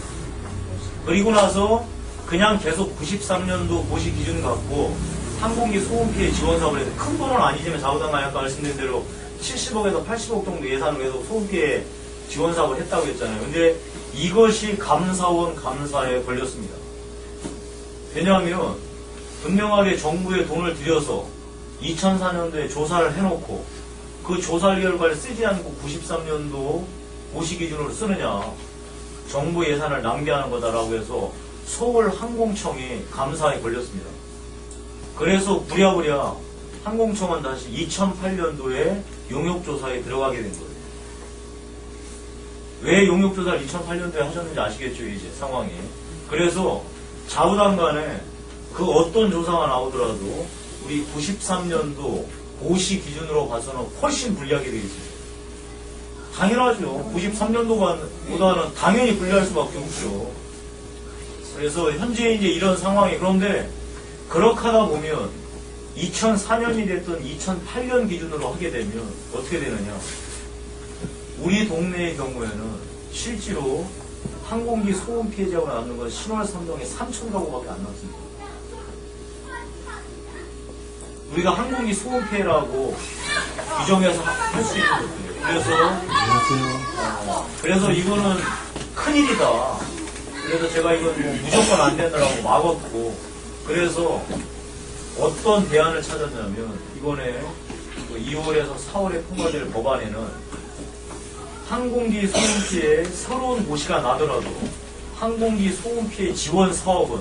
그리고 나서 그냥 계속 93년도 고시 기준 갖고 항공기 소음 피해 지원 사업을 해서 큰 돈은 아니지만 좌우당 아까 말씀드린 대로 70억에서 80억 정도 예산을 해서 소음 피해 지원 사업을 했다고 했잖아요. 근데 이것이 감사원 감사에 걸렸습니다. 왜냐하면 분명하게 정부에 돈을 들여서 2004년도에 조사를 해놓고 그 조사 결과를 쓰지 않고 93년도 고시 기준으로 쓰느냐 정부 예산을 낭비하는 거다라고 해서 서울항공청이 감사에 걸렸습니다. 그래서 부랴부랴 항공청은 다시 2008년도에 용역조사에 들어가게 된 거예요. 왜 용역조사를 2008년도에 하셨는지 아시겠죠, 이제 상황이. 그래서 좌우당 간에 그 어떤 조사가 나오더라도 우리 93년도 고시 기준으로 봐서는 훨씬 불리하게 되어 있습니다. 당연하죠. 93년도보다는 당연히 불리할 수밖에 없죠. 그래서 현재 이제 이런 상황이 그런데 그렇게 하다 보면 2004년이 됐든 2008년 기준으로 하게 되면 어떻게 되느냐. 우리 동네의 경우에는 실제로 항공기 소음 피해자가 남는 건 신월 삼동에 3,000가구밖에 안 남습니다. 우리가 항공기 소음 피해라고 규정해서 할 수 있는 것들이에요. 그래서 이거는 큰일이다. 그래서 제가 이건 뭐 무조건 안 된다라고 막았고, 그래서 어떤 대안을 찾았냐면 이번에 2월에서 4월에 통과될 법안에는 항공기 소음 피해 새로운 고시가 나더라도 항공기 소음 피해 지원 사업은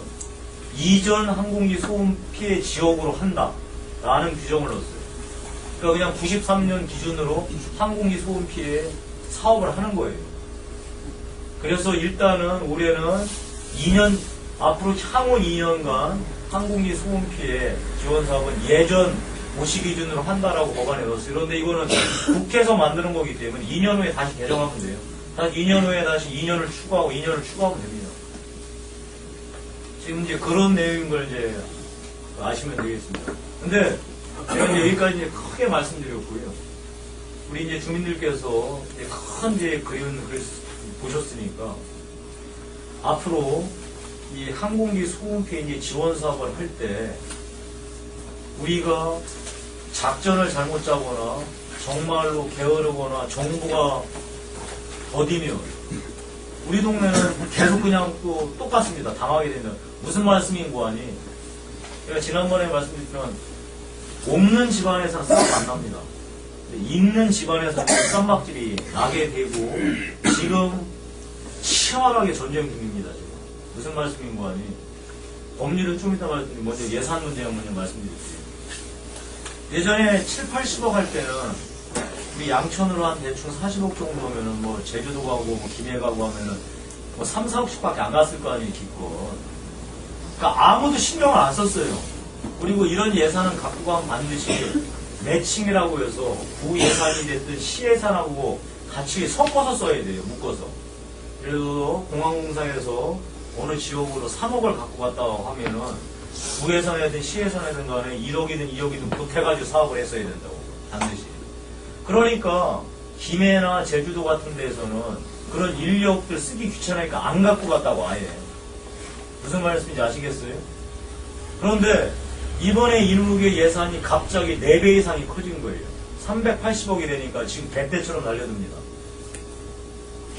이전 항공기 소음 피해 지역으로 한다라는 규정을 넣었어요. 그러니까 그냥 93년 기준으로 항공기 소음 피해 사업을 하는 거예요. 그래서 일단은 올해는 2년 앞으로 향후 2년간 항공기 소음 피해 지원 사업은 예전 고시 기준으로 한다라고 법안에 넣었어요. 그런데 이거는 국회에서 만드는 거기 때문에 2년 후에 다시 개정하면 돼요. 다시 2년 후에 다시 2년을 추가하고 2년을 추가하면 됩니다. 지금 이제 그런 내용인 걸 이제 아시면 되겠습니다. 근데 제가 이제 여기까지 이제 크게 말씀드렸고요. 우리 이제 주민들께서 이제 큰 이제 그림을 보셨으니까 앞으로 이 항공기 소음 피해 이제 지원 사업을 할 때 우리가 작전을 잘못 짜거나 정말로 게으르거나 정부가 더디면 우리 동네는 계속 그냥 또 똑같습니다. 당하게 되면 무슨 말씀인 거 아니? 제가 지난번에 말씀드렸지만 없는 집안에서는 싸움 안 납니다. 있는 집안에서는 쌈박질이 나게 되고 지금 치열하게 전쟁 중입니다. 지금 무슨 말씀인 거 아니? 법률은 좀 이따 말씀드리고 먼저 예산 문제 먼저 말씀드릴게요. 예전에 7, 80억 할 때는 우리 양천으로 한 대충 40억 정도면은 뭐 제주도 가고 뭐 김해 가고 하면은 뭐 3, 4억씩밖에 안 갔을 거 아니에요, 기껏. 그러니까 아무도 신경을 안 썼어요. 그리고 이런 예산은 갖고 가면 반드시 매칭이라고 해서 구 예산이 됐든 시 예산하고 같이 섞어서 써야 돼요, 묶어서. 그래서 공항공사에서 어느 지역으로 3억을 갖고 갔다고 하면은 구 예산이든 시 예산이든 간에 1억이든 2억이든 보태가지고 사업을 했어야 된다고, 반드시. 그러니까 김해나 제주도 같은 데에서는 그런 인력들 쓰기 귀찮으니까 안 갖고 갔다고 아예. 무슨 말씀인지 아시겠어요? 그런데 이번에 인후계 예산이 갑자기 4배 이상이 커진 거예요. 380억이 되니까 지금 개떼처럼 달려듭니다.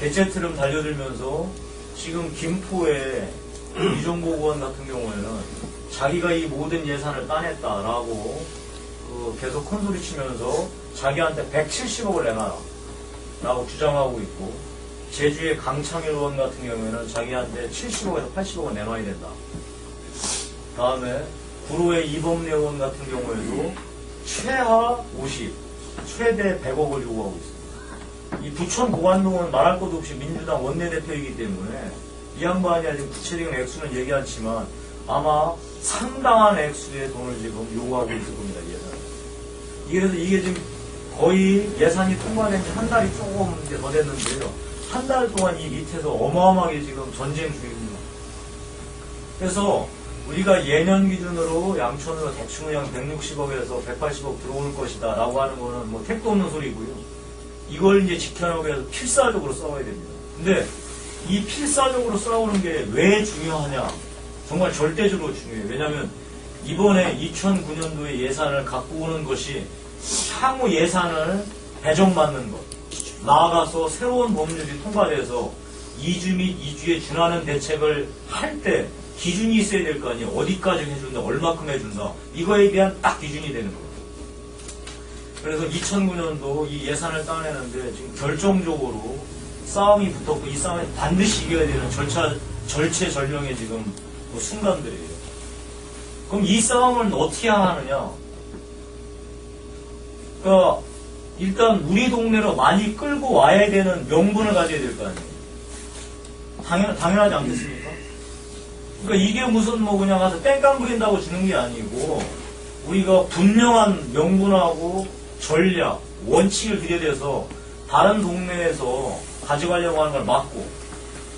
개떼처럼 달려들면서 지금 김포의 이종복 의원 같은 경우에는 자기가 이 모든 예산을 따냈다라고 계속 큰소리 치면서 자기한테 170억을 내놔라 라고 주장하고 있고, 제주의 강창일 의원 같은 경우에는 자기한테 70억에서 80억을 내놔야 된다. 다음에 구로의 이범래 의원 같은 경우에도 최하 50, 최대 100억을 요구하고 있습니다. 이 부천 보관동은 말할 것도 없이 민주당 원내대표이기 때문에 이 양반이 아직 구체적인 액수는 얘기 않지만 아마 상당한 액수의 돈을 지금 요구하고 있을 겁니다, 예산. 그래서 이게 지금 거의 예산이 통과된 지 한 달이 조금 이제 더 됐는데요. 한 달 동안 이 밑에서 어마어마하게 지금 전쟁 중입니다. 그래서 우리가 예년 기준으로 양천으로 대충 그냥 160억에서 180억 들어올 것이다 라고 하는 거는 뭐 택도 없는 소리고요. 이걸 이제 지켜나가기 위해서 필사적으로 싸워야 됩니다. 근데 이 필사적으로 싸우는 게 왜 중요하냐? 정말 절대적으로 중요해요. 왜냐하면 이번에 2009년도에 예산을 갖고 오는 것이 향후 예산을 배정받는 것, 나아가서 새로운 법률이 통과돼서 이주 및 이주에 준하는 대책을 할 때 기준이 있어야 될 거 아니에요. 어디까지 해준다, 얼마큼 해준다, 이거에 대한 딱 기준이 되는 거예요. 그래서 2009년도 이 예산을 따내는데 지금 결정적으로 싸움이 붙었고, 이 싸움에 반드시 이겨야 되는 절체절명의 지금 순간들이에요. 그럼 이 싸움을 어떻게 하느냐? 그러니까 일단 우리 동네로 많이 끌고 와야 되는 명분을 가져야 될 거 아니에요. 당연하지 않겠습니까? 그러니까 이게 무슨 뭐 그냥 가서 땡깡 부린다고 주는 게 아니고, 우리가 분명한 명분하고 전략, 원칙을 들여대서 다른 동네에서 가져가려고 하는 걸 막고,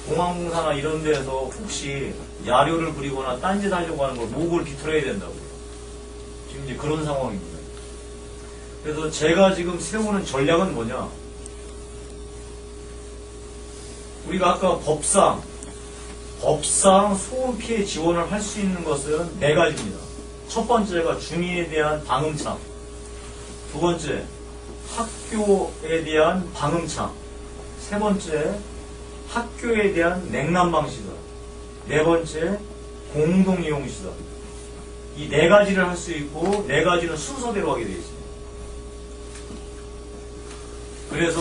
공항공사나 이런 데에서 혹시 야료를 부리거나 딴짓 하려고 하는 걸 목을 비틀어야 된다고요. 지금 이제 그런 상황입니다. 그래서 제가 지금 세우는 전략은 뭐냐? 우리가 아까 법상 소음 피해 지원을 할 수 있는 것은 4가지입니다. 첫 번째가 주민에 대한 방음창, 두 번째 학교에 대한 방음창, 세 번째 학교에 대한 냉난방시설, 네 번째 공동이용시설. 이 4가지를 할 수 있고 4가지는 순서대로 하게 되어 있습니다. 그래서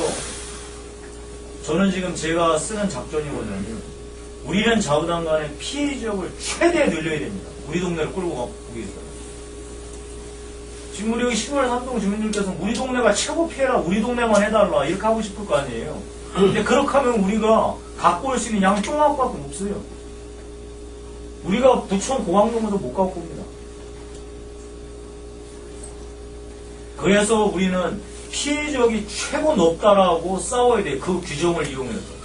저는 지금 제가 쓰는 작전이 뭐냐면, 우리는 좌우당간의 피해 지역을 최대 늘려야 됩니다. 우리 동네를 끌고 가기 위해서. 지금 우리 여기 10월 3동 주민들께서는 우리 동네가 최고 피해라, 우리 동네만 해달라, 이렇게 하고 싶을 거 아니에요. 근데 그렇게 하면 우리가 갖고 올 수 있는 양이 조금밖에 없어요. 우리가 부천 공항동에서 못 갖고 옵니다. 그래서 우리는 피해 지역이 최고 높다라고 싸워야 돼. 그 규정을 이용해서.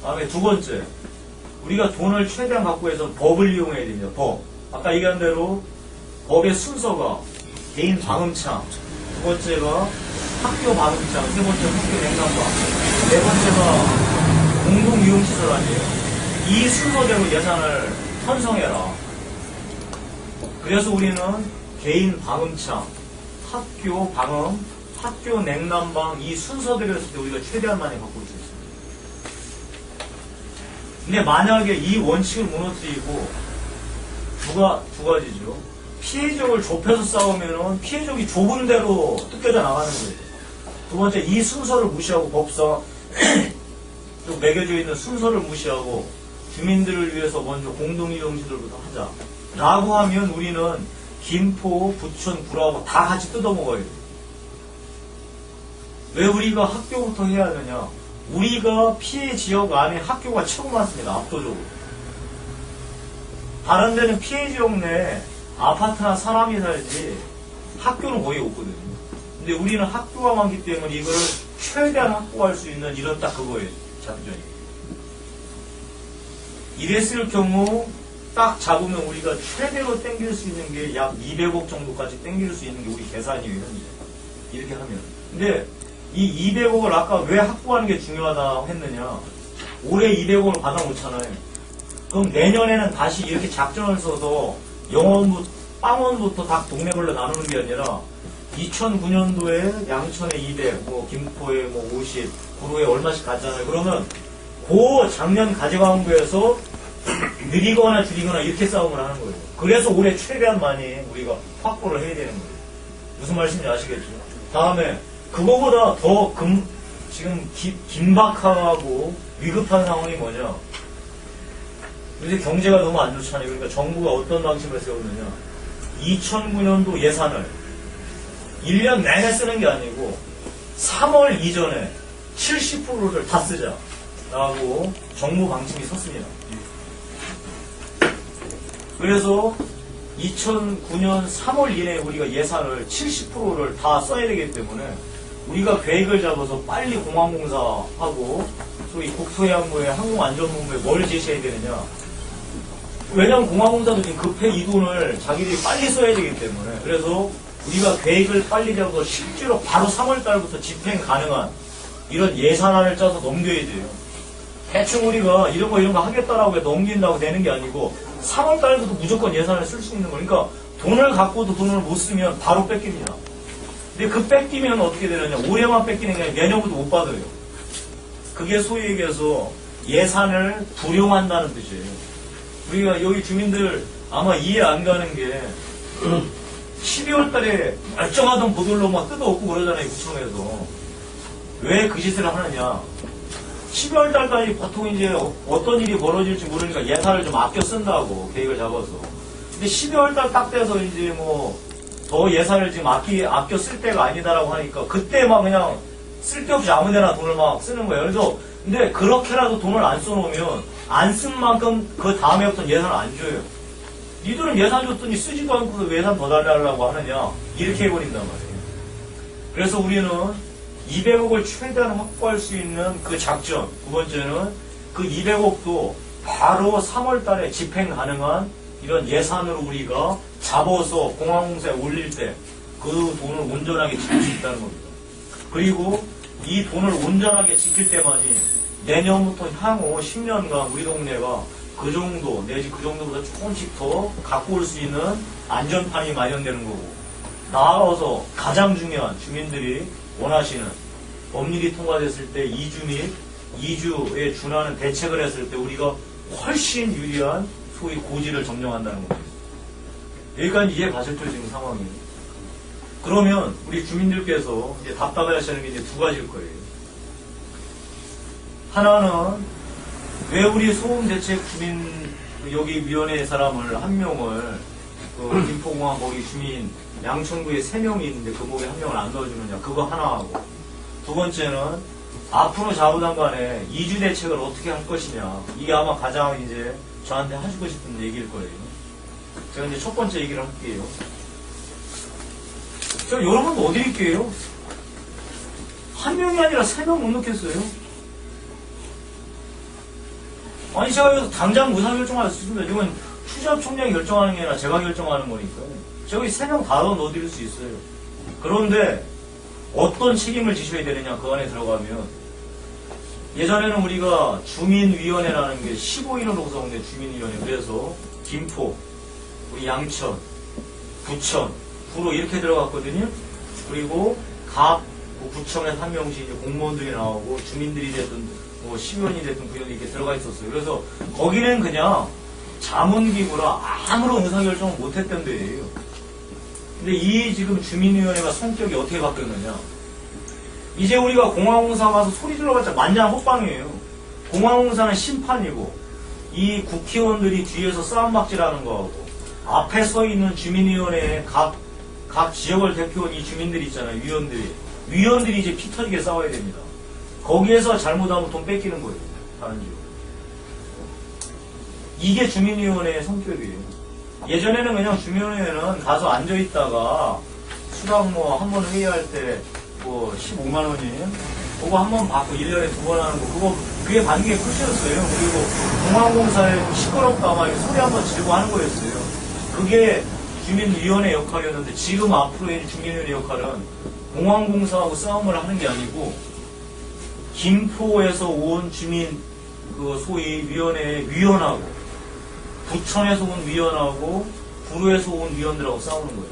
다음에 두 번째, 우리가 돈을 최대한 갖고 해서 법을 이용해야 됩니다. 법. 아까 얘기한 대로 법의 순서가 개인 방음창, 두 번째가 학교 방음창, 세 번째 학교 냉난방, 네 번째가 공동이용시설 아니에요. 이 순서대로 예산을 편성해라. 그래서 우리는 개인 방음창, 학교 방음, 학교, 냉난방 이 순서대로 했을 때 우리가 최대한 많이 바꿀 수 있습니다. 근데 만약에 이 원칙을 무너뜨리고 두 가지죠. 피해족을 좁혀서 싸우면은 피해족이 좁은 대로 뜯겨져 나가는 거예요. 두 번째, 이 순서를 무시하고 법상 또 매겨져 있는 순서를 무시하고 주민들을 위해서 먼저 공동이용시설부터 하자. 라고 하면 우리는 김포, 부천, 구라하고 다 같이 뜯어먹어야 돼요. 왜 우리가 학교부터 해야 하느냐? 우리가 피해 지역 안에 학교가 최고 많습니다. 압도적으로. 다른 데는 피해 지역 내에 아파트나 사람이 살지 학교는 거의 없거든요. 근데 우리는 학교가 많기 때문에 이거를 최대한 확보할 수 있는 이런 딱 그거예요. 작전이. 이랬을 경우 딱 잡으면 우리가 최대로 땡길 수 있는 게 약 200억 정도까지 땡길 수 있는 게 우리 계산이에요. 이렇게 하면. 근데 이 200억을 아까 왜 확보하는 게 중요하다 했느냐. 올해 200억을 받아놓잖아요. 그럼 내년에는 다시 이렇게 작전을 써서 빵원부터 다 동네별로 나누는 게 아니라 2009년도에 양천에 200, 김포에 50, 구로에 얼마씩 갔잖아요. 그러면 그 작년 가져간 거에서 느리거나 줄이거나 이렇게 싸움을 하는 거예요. 그래서 올해 최대한 많이 우리가 확보를 해야 되는 거예요. 무슨 말씀인지 아시겠죠? 다음에 그거보다 더 지금 긴박하고 위급한 상황이 뭐냐? 요새 경제가 너무 안 좋잖아요. 그러니까 정부가 어떤 방침을 세웠느냐? 2009년도 예산을 1년 내내 쓰는 게 아니고 3월 이전에 70%를 다 쓰자라고 정부 방침이 섰습니다. 그래서 2009년 3월 이내에 우리가 예산을 70%를 다 써야 되기 때문에 우리가 계획을 잡아서 빨리 공항공사하고 소위 국토해양부에 항공안전본부에 뭘 제시해야 되느냐. 왜냐하면 공항공사도 지금 급해 이 돈을 자기들이 빨리 써야 되기 때문에. 그래서 우리가 계획을 빨리 잡아서 실제로 바로 3월달부터 집행 가능한 이런 예산안을 짜서 넘겨야 돼요. 대충 우리가 이런 거 하겠다라고 해서 넘긴다고 되는 게 아니고 3월달부터 무조건 예산을 쓸 수 있는 거니까 돈을 갖고도 돈을 못 쓰면 바로 뺏깁니다. 근데 그 뺏기면 어떻게 되느냐. 올해만 뺏기는 게 아니라 내년부터 못 받아요. 그게 소위 얘기해서 예산을 불용한다는 뜻이에요. 우리가 여기 주민들 아마 이해 안 가는 게 12월 달에 멀쩡하던 보들로 막 뜯어엎고 그러잖아요. 구청에서. 왜 그 짓을 하느냐. 12월 달까지 보통 이제 어떤 일이 벌어질지 모르니까 예산을 좀 아껴 쓴다고 계획을 잡아서. 근데 12월 달 딱 돼서 이제 더 예산을 지금 아껴 쓸 때가 아니다라고 하니까 그때 막 그냥 쓸데없이 아무데나 돈을 막 쓰는 거예요. 그래서 근데 그렇게라도 돈을 안 써놓으면 안 쓴 만큼 그 다음에부터는 예산을 안 줘요. 니들은 예산 줬더니 쓰지도 않고서 예산 더 달라고 하느냐. 이렇게 해버린단 말이에요. 그래서 우리는 200억을 최대한 확보할 수 있는 그 작전. 두 번째는 그 200억도 바로 3월 달에 집행 가능한 이런 예산으로 우리가 잡아서 공항공사에 올릴 때 그 돈을 온전하게 지킬 수 있다는 겁니다. 그리고 이 돈을 온전하게 지킬 때만이 내년부터 향후 10년간 우리 동네가 그 정도 내지 그 정도보다 조금씩 더 갖고 올 수 있는 안전판이 마련되는 거고, 나아가서 가장 중요한 주민들이 원하시는 법률이 통과됐을 때 이주 및 이주에 준하는 대책을 했을 때 우리가 훨씬 유리한 소위 고지를 점령한다는 겁니다. 여기까지 이해 가셨죠, 지금 상황이? 그러면 우리 주민들께서 이제 답답해 하시는 게 이제 두 가지일 거예요. 하나는 왜 우리 소음대책 주민 여기 위원회 사람을 한 명을 김포공항 거기 주민 양천구에 3명이 있는데 그 목에 한 명을 안 넣어주느냐, 그거 하나 하고, 두 번째는 앞으로 자부당간에 이주 대책을 어떻게 할 것이냐, 이게 아마 가장 이제 저한테 하시고 싶은 얘기일 거예요. 제가 이제 첫 번째 얘기를 할게요. 저 여러분 뭐 드릴게요? 한 명이 아니라 3명 못 넣겠어요? 아니 제가 여기서 당장 의사결정할 수 있습니다. 이건 추잡총장이 결정하는 게 아니라 제가 결정하는 거니까요. 제가 3명 다 넣어드릴 수 있어요. 그런데 어떤 책임을 지셔야 되느냐, 그 안에 들어가면 예전에는 우리가 주민위원회라는 게 15인으로 구성된 주민위원회, 그래서 김포, 우리 양천, 부천, 구로 이렇게 들어갔거든요. 그리고 갑, 뭐 구청에서 한 명씩 이제 공무원들이 나오고 주민들이 됐든 뭐 시민이 됐든 그 정도 이렇게 들어가 있었어요. 그래서 거기는 그냥 자문기구라 아무런 의사결정을 못했던 데예요. 근데 이 지금 주민위원회가 성격이 어떻게 바뀌었느냐. 이제 우리가 공항공사 가서 소리 질러봤자 만장 헛방이에요. 공항공사는 심판이고 이 국회의원들이 뒤에서 싸움박질하는 거하고 앞에 서 있는 주민위원회에 각 지역을 대표한 이 주민들이 있잖아요. 위원들이 이제 피 터지게 싸워야 됩니다. 거기에서 잘못하면 돈 뺏기는 거예요. 다른 지역. 이게 주민위원회의 성격이에요. 예전에는 그냥 주민위원회는 가서 앉아있다가 수당 뭐 한 번 회의할 때 뭐 15만 원이 그거 한 번 받고 1년에 2번 하는 거 그게 받는 게 끝이었어요. 그리고 공항공사에 시끄럽다 막 소리 한 번 지르고 하는 거였어요. 그게 주민위원회 역할이었는데 지금 앞으로의 주민위원회 역할은 공항공사하고 싸움을 하는 게 아니고 김포에서 온 주민 그 소위 위원회의 위원하고 부천에서 온 위원하고 구로에서 온 위원들하고 싸우는 거예요.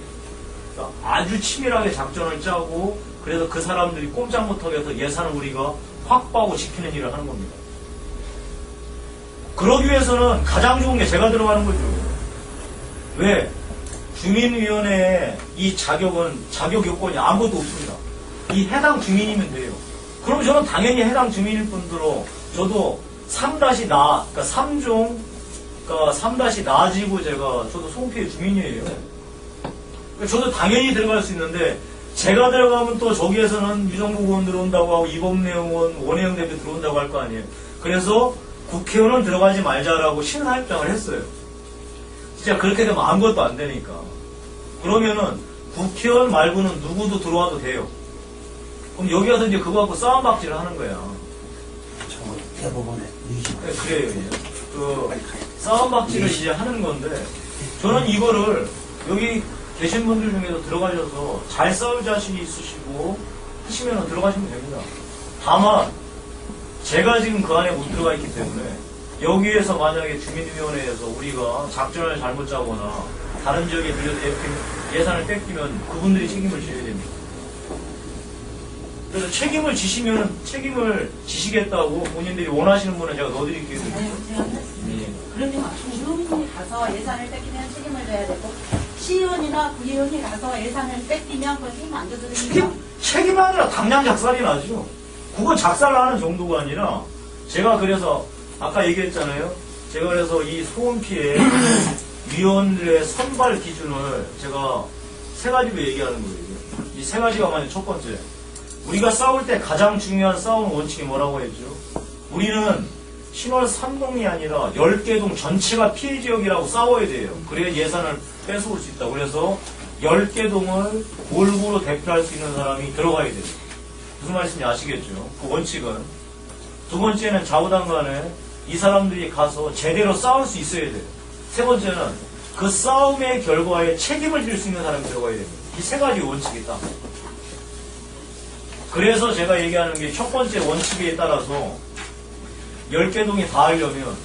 그러니까 아주 치밀하게 작전을 짜고 그래서 그 사람들이 꼼짝 못하게 해서 예산을 우리가 확보하고 지키는 일을 하는 겁니다. 그러기 위해서는 가장 좋은 게 제가 들어가는 거죠. 왜? 주민위원회의 이 자격 요건이 아무것도 없습니다. 이 해당 주민이면 돼요. 그럼 저는 당연히 해당 주민일 뿐더러 저도 3-나, 그러니까 3종, 그러니까 3-나지고 저도 송피의 주민이에요. 그러니까 저도 당연히 들어갈 수 있는데 제가 들어가면 또 저기에서는 유정국 의원 들어온다고 하고 이범래 의원, 원혜영 대표 들어온다고 할 거 아니에요. 그래서 국회의원은 들어가지 말자라고 신사입장을 했어요. 진짜 그렇게 되면 아무것도 안 되니까. 그러면은 국회의원 말고는 누구도 들어와도 돼요. 그럼 여기 와서 이제 그거 갖고 싸움박질을 하는 거야. 대법원에 네, 그래요. 이제. 싸움박질을 이제 하는 건데 저는 이거를 여기 계신 분들 중에서 들어가셔서 잘 싸울 자신이 있으시고 하시면 들어가시면 됩니다. 다만 제가 지금 그 안에 못 들어가 있기 때문에 여기에서 만약에 주민위원회에서 우리가 작전을 잘못 짜거나 다른 지역에 들려서 예산을 뺏기면 그분들이 책임을 져야 됩니다. 그래서 책임을 지시겠다고 본인들이 원하시는 분은 제가 넣어드릴게요. 네, 제가 했습니다. 그러면 주민이 가서 예산을 뺏기면 책임을 져야 되고 시의원이나 구의원이 가서 예산을 뺏기면 그 책임 안 져도 됩니다. 책임이 아니라 당장 작살이 나죠. 그건 작살나는 정도가 아니라 제가 그래서 아까 얘기했잖아요. 제가 그래서 이 소음피해 위원들의 선발 기준을 제가 3가지로 얘기하는 거예요. 이 3가지가 만약 첫 번째. 우리가 싸울 때 가장 중요한 싸움 원칙이 뭐라고 했죠? 우리는 신월 3동이 아니라 10개 동 전체가 피해 지역이라고 싸워야 돼요. 그래야 예산을 뺏어올 수 있다. 그래서 10개 동을 골고루 대표할 수 있는 사람이 들어가야 돼요. 무슨 말씀인지 아시겠죠? 그 원칙은. 두 번째는 좌우당 간에 이 사람들이 가서 제대로 싸울 수 있어야 돼요. 세 번째는 그 싸움의 결과에 책임을 질 수 있는 사람이 들어가야 됩니다. 이 3가지 원칙이다. 그래서 제가 얘기하는 게 첫 번째 원칙에 따라서 10개 동이 다 하려면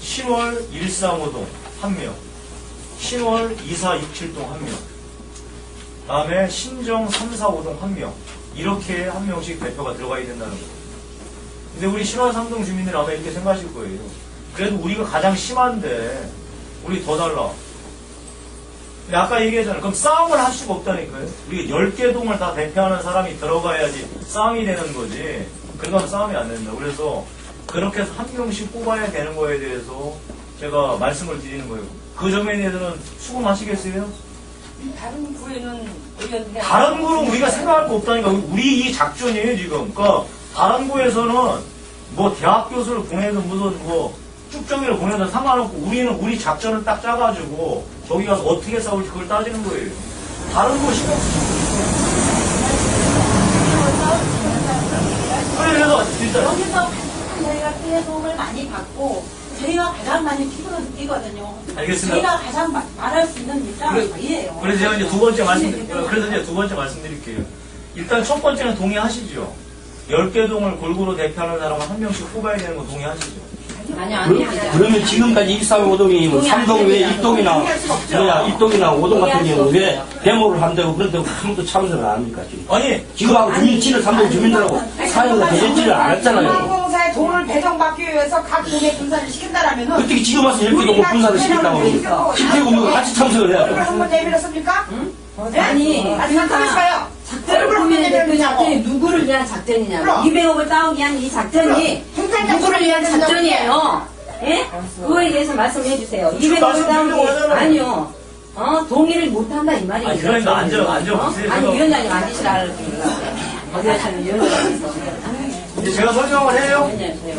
신월 135동 1명, 신월 2467동 1명, 다음에 신정 345동 1명, 이렇게 1명씩 대표가 들어가야 된다는 거예요. 근데 우리 신월 3동 주민들은 아마 이렇게 생각하실 거예요. 그래도 우리가 가장 심한데 우리 더 달라. 근데 아까 얘기했잖아요. 그럼 싸움을 할 수가 없다니까요. 우리가 10개 동을 다 대표하는 사람이 들어가야지 싸움이 되는 거지. 그러면 싸움이 안 된다. 그래서 그렇게 해서 1명씩 뽑아야 되는 거에 대해서 제가 말씀을 드리는 거예요. 그 점에 대해서는 수긍하시겠어요? 다른 구에는 의원들이 다른 구는 우리가 생각할 거 없다니까. 우리 이 작전이에요, 지금. 그러니까 다른 구에서는 뭐 대학 교수를 보내든 무슨 뭐 쭉정이를 보내든 상관없고 우리는 우리 작전을 딱 짜가지고 저기 가서 어떻게 싸울지 그걸 따지는 거예요. 다른 거 신경 쓰시고. 그래서 진짜 여기서 저희가 피해 도움을 많이 받고 저희가 가장 많이 피부를 느끼거든요. 알겠습니다. 저희가 가장 말할 수 있는 입장은 저희예요. 그래서 제가 이제 두 번째 말씀드릴게요. 일단 첫 번째는 동의하시죠. 10개 동을 골고루 대표하는 사람은 1명씩 뽑아야 되는 거 동의하시죠. 아니. 그러면 지금까지 135동이 뭐 3동 왜 1동이나, 1동이나 5동 같은 경우 왜 데모를 한다고 그런데 아무도 참석을 안 합니까, 지금? 아니, 지금하고 주민치는 3동 주민들하고 사용을 대전지를 안 했잖아요. 공사에 돈을 배정받기 위해서 각 동에 분산을 시킨다라면은 어떻게 지금 와서 이렇게 놓고 분산을 시킨다고 그러니까. 김태국 같이 참석을 해야 얼굴 돼. 한번 내밀었습니까? 아니, 아니 잠깐만요. 작전을 보면 그 작전이 누구를 위한 작전이냐고. 그럼. 200억을 따오기 위한 이 작전이 누구를 위한 작전이에요. 예? 그거에 대해서 말씀해 주세요. 200억을 따오기, 아니요. 동의를 못한다 이 말이에요. 아니, 그러니까 앉아보세요. 아니, 위원장님 앉으시라 그러니까. 어디 하시는 위원장님 있어요. 이제 제가 설명을 해요.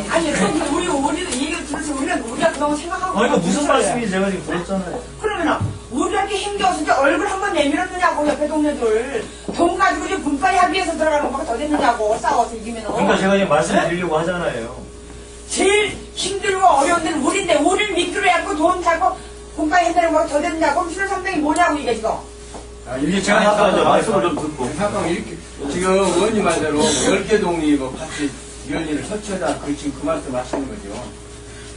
아니 그럼 우리도 얘기를 들어서 우리가 그동안 생각하고 그러니까 무슨 말씀인지 제가 지금 들었잖아요. 그러면 우리한테 힘겨워서 이제 얼굴 한번 내밀었느냐고 옆에 동네들 돈 가지고 이제 분파에 합의해서 들어가는 것보다 더 됐느냐고 싸워서 이기면은 그러니까 제가 지금 말씀드리려고 하잖아요. 제일 힘들고 어려운 데는 우리인데 우리를 미끄러 해갖고 돈 잡고 분파에 한다는 것보다 더 됐느냐고 그럼 신혼 상당히 뭐냐고 이게 지금 이제 제가 아까 이제 말씀을 좀 듣고. 잠깐만 이렇게 지금 의원님 말대로 10개 동이 뭐 같이 위원회를 설치하자 그 지금 그 말씀 하시는 거죠.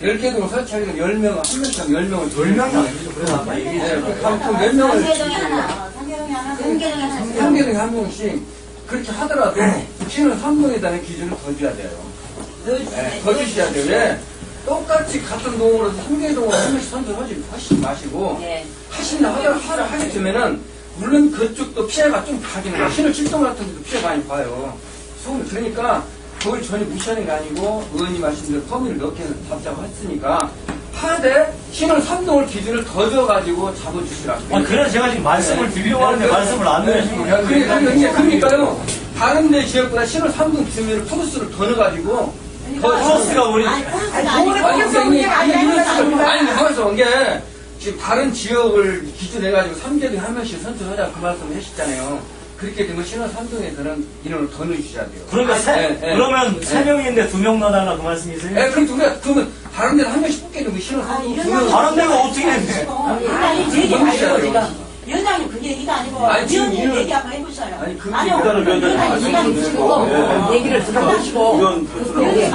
10개 동 설치하니까 10명 한 명당 10명을 10명이 아니죠. 그래서 아까 얘기했어요. 그럼 몇 명을 상계동이 하나, 상계동이 하나, 상계동이 하나. 한 개동에 한 명씩 그렇게 하더라도 신은 3동에다는 기준을 더 줘야 돼요. 네, 더 주셔야 돼요. 왜? 똑같이 같은 동으로 3개 동으로 한 명씩 선택하지 마시고 하신다 하게 되면은 물론 그쪽도 피해가 좀 가기는 해요. 신을 7동 같은 데도 피해 많이 봐요. 그러니까 그걸 전혀 무시하는 게 아니고 의원님 말씀대로 범위를 몇 개는 잡자고 했으니까 하되 신을 3동을 기준을 더 줘가지고 잡아주시라고. 그래서 제가 지금 말씀을 드리려고 하는데 말씀을 안 드리시고. 그러니까요. 다른 데 지역보다 신을 3동 기준을 프로스를 더 넣어가지고 플러스가 우리 아니, 가만있어 본 게 지금 다른 지역을 기준해가지고 3개 중에 한 명씩 선택하자 그 말씀을 하셨잖아요. 그렇게 되면 신원 3동에서는 인원을 더 넣어주셔야 돼요. 그러니까 그러면 3명인데 2명 넣어달라 그 말씀이세요? 그러면 다른 데는 한 명씩 뽑게 되면 신원 3동 2명. 다른 데가 어떻게 해? 아니, 제 얘기 아니고 지금. 위원장님 그 얘기가 아니고 위원님 얘기 한번 해보셔요. 아니 그 아니요. 일단은 위원장님 시간이 주시고 얘기를 들어보시고. 의원 교수님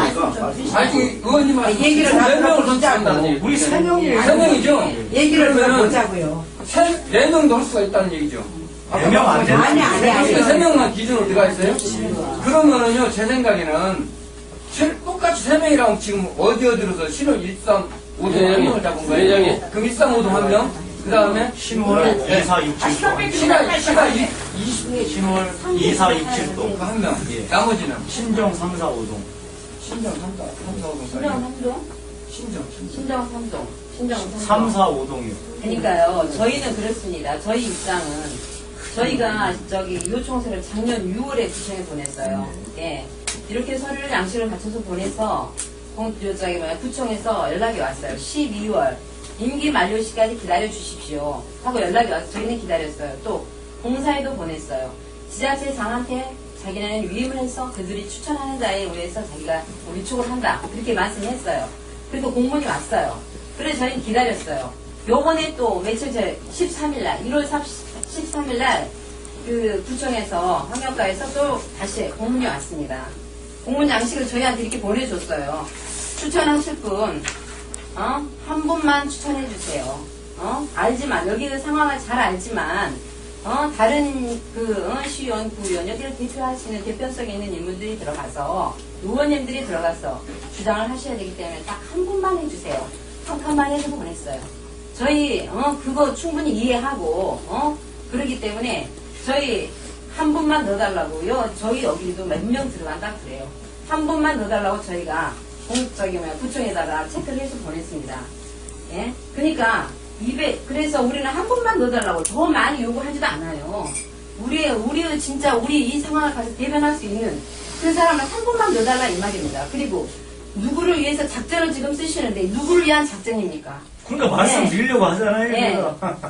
아니 의원님 얘기를 다 몇 명을 들어보자고. 선택한다는 얘기. 우리 3명이에요. 3명이죠. 얘기를 그러면은 들어보자고요. 4명도 할 수가 있다는 얘기죠. 4명 안 되나? 아니. 3명만 기준으로 들어가 있어요? 그러면은요, 제 생각에는 똑같이 3명이랑 지금 어디로서 신호 135동 한 명을 잡은 거예요. 그럼 135동 한 명, 그 다음에 신월 2467동. 시가 신월 2467동. 한 명. 나머지는 신정 345동. 신정 345동까지. 신정 3동. 신정 3동. 345동이요. 그러니까요, 저희는 그렇습니다. 저희 입장은, 저희가 요청서를 작년 6월에 구청에 보냈어요. 예. 이렇게 서류를 양식을 갖춰서 보내서, 구청에서 연락이 왔어요. 12월. 임기 만료 시까지 기다려 주십시오. 하고 연락이 와서 저희는 기다렸어요. 또, 공사에도 보냈어요. 지자체장한테 자기네는 위임을 해서 그들이 추천하는 자에 의해서 자기가 위촉을 한다. 그렇게 말씀했어요. 그리고 공문이 왔어요. 그래서 저희는 기다렸어요. 요번에 또 며칠 전 13일날 1월 13일날 그 구청에서 환경과에서 또 다시 공문이 왔습니다. 공문 양식을 저희한테 이렇게 보내줬어요. 추천하실 분 한 분만 추천해 주세요. 알지만 여기 그 상황을 잘 알지만 다른 시의원, 구의원 여기를 대표하시는 대표성 있는 인물들이 들어가서 의원님들이 들어가서 주장을 하셔야 되기 때문에 딱 한 분만 해주세요. 한 칸만 해서 보냈어요. 저희 그거 충분히 이해하고 그러기 때문에 저희 한 분만 더 달라고요. 저희 여기도 몇 명 들어간다 그래요. 한 분만 더 달라고 저희가 구청에다가 체크를 해서 보냈습니다. 예? 그러니까 그래서 우리는 한 분만 더 달라고 더 많이 요구하지도 않아요. 우리 진짜 우리 이 상황을 가서 대변할 수 있는 그 사람을 한 분만 더 달라 이 말입니다. 그리고 누구를 위해서 작전을 지금 쓰시는데 누구를 위한 작전입니까? 그러니까 말씀드리려고 하잖아요. 네.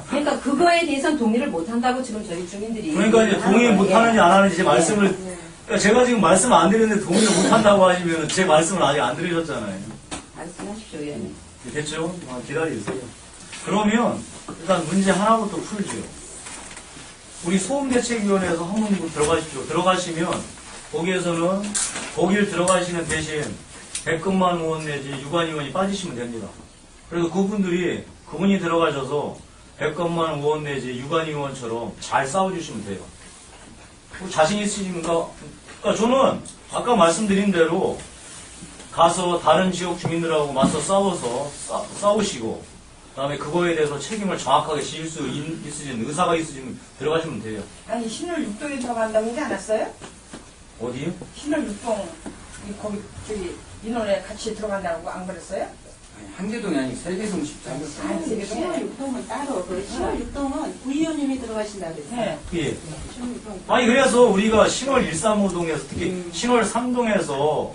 그러니까 그거에 대해서는 동의를 못한다고 지금 저희 주민들이 그러니까 이제 동의 못하는지 안 하는지 제 말씀을 그러니까 제가 지금 말씀 안 드렸는데 동의를 못한다고 하시면 제 말씀을 아직 안 드리셨잖아요. 말씀하십시오, 의원님. 됐죠? 기다려주세요. 그러면 일단 문제 하나부터 풀죠. 우리 소음대책위원회에서 항목부 들어가십시오. 들어가시면 거기에서는 거기를 들어가시는 대신 백금만 의원 내지 유관 의원이 빠지시면 됩니다. 그래서 그분이 들어가셔서 백금만 의원 내지 유관 의원처럼 잘 싸워주시면 돼요. 자신 있으십니까? 그러니까 저는 아까 말씀드린 대로 가서 다른 지역 주민들하고 맞서 싸우시고, 그 다음에 그거에 대해서 책임을 정확하게 지을 수 있으신, 의사가 있으시면 들어가시면 돼요. 아니 신월 6동에 들어간다고 하지 않았어요? 어디요? 신월 6동 거기 저기 인원에 같이 들어간다고 안 그랬어요? 한계동이 아니고 세계동 아니, 14개. 세계동에. 신월 6동은 따로, 그 신월 6동은 구의원님이 들어가신다 그랬어요. 네. 예. 신월 6동. 아니, 그래서 우리가 신월 135동에서, 특히 신월 3동에서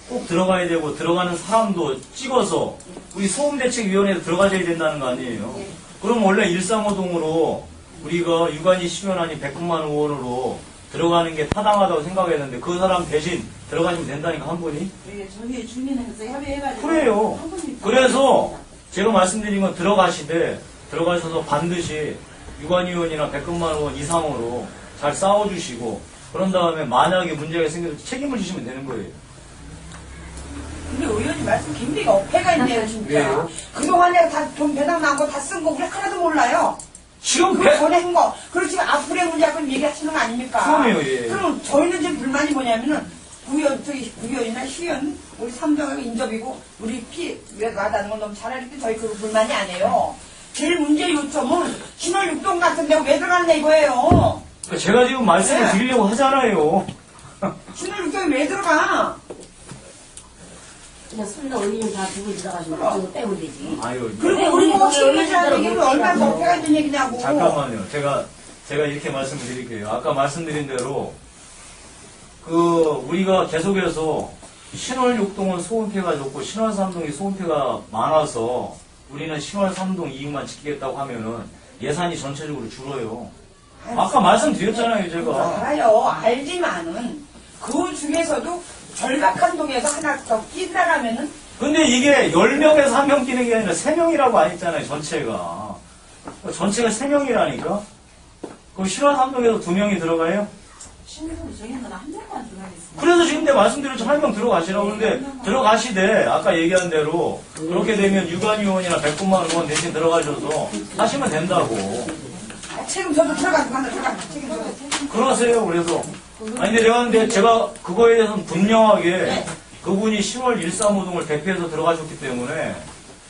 꼭 들어가야 되고, 들어가는 사람도 찍어서 우리 소음대책위원회에 들어가줘야 된다는 거 아니에요? 그럼 원래 135동으로 우리가 유관이 심연하니 백금만 의원으로 들어가는 게 타당하다고 생각했는데, 그 사람 대신 들어가시면 된다니까, 한 분이? 예, 저희 주민회에서 협의해가지고. 그래요. 한 분이 그래서 제가 말씀드린 건 들어가셔서 반드시 유관 의원이나 백금만 의원 이상으로 잘 싸워주시고, 그런 다음에 만약에 문제가 생겨서 책임을 지시면 되는 거예요. 근데 의원님 말씀 굉장히 어폐가 있네요, 진짜. 왜요? 그동안 내가 다 돈 배당 나온 거 다 쓴 거 우리 하나도 몰라요. 지금 그 전에 한 거. 그리고 지금 앞으로의 문제하고 얘기하시는 거 아닙니까? 그럼요, 예. 그럼 저희는 지금 불만이 뭐냐면은 구의원이나 시의원, 우리 삼정하고 인접이고, 우리 와닿는 건 너무 잘 알기 때문에 저희 그 불만이 아니에요. 제일 문제 요점은 신월 6동 같은 데가 왜 들어갔냐 이거예요. 제가 지금 말씀을 네. 드리려고 하잖아요. 신월 6동에 왜 들어가? 그냥 설령 의원 다 두고 들어가시면 그쪽으로 빼면 되지. 아유, 그리고 우리 뭐 시민이라는 얘기는 얼마나 어폐가 있는 얘기냐고. 잠깐만요. 제가 이렇게 말씀을 드릴게요. 아까 말씀드린 대로, 우리가 계속해서 신월 6동은 소음폐가 적고 신월 3동이 소음폐가 많아서 우리는 신월 3동 이익만 지키겠다고 하면은 예산이 전체적으로 줄어요. 아까 말씀드렸잖아요, 제가. 알아요. 알지만은 그 중에서도 절박한 동에서 하나 더 끼라라면은 근데 이게 10명에서 1명 끼는 게 아니라 3명이라고 안 했잖아요, 전체가. 전체가 3명이라니까? 그럼 신월 3동에서 2명이 들어가요? 신분이 정한 건 한 명만 들어가겠습니다. 그래서 지금 내가 말씀드렸죠. 1명 들어가시라고. 그런데 들어가시되, 아까 얘기한 대로, 그렇게 되면 유관 의원이나 백금만 의원 대신 들어가셔서 하시면 된다고. 지금 저도 들어가서 하나 들어가. 지금 저도. 그러세요, 그래서. 아니, 근데 제가 그거에 대해서는 분명하게 그분이 10월 135동을 대표해서 들어가셨기 때문에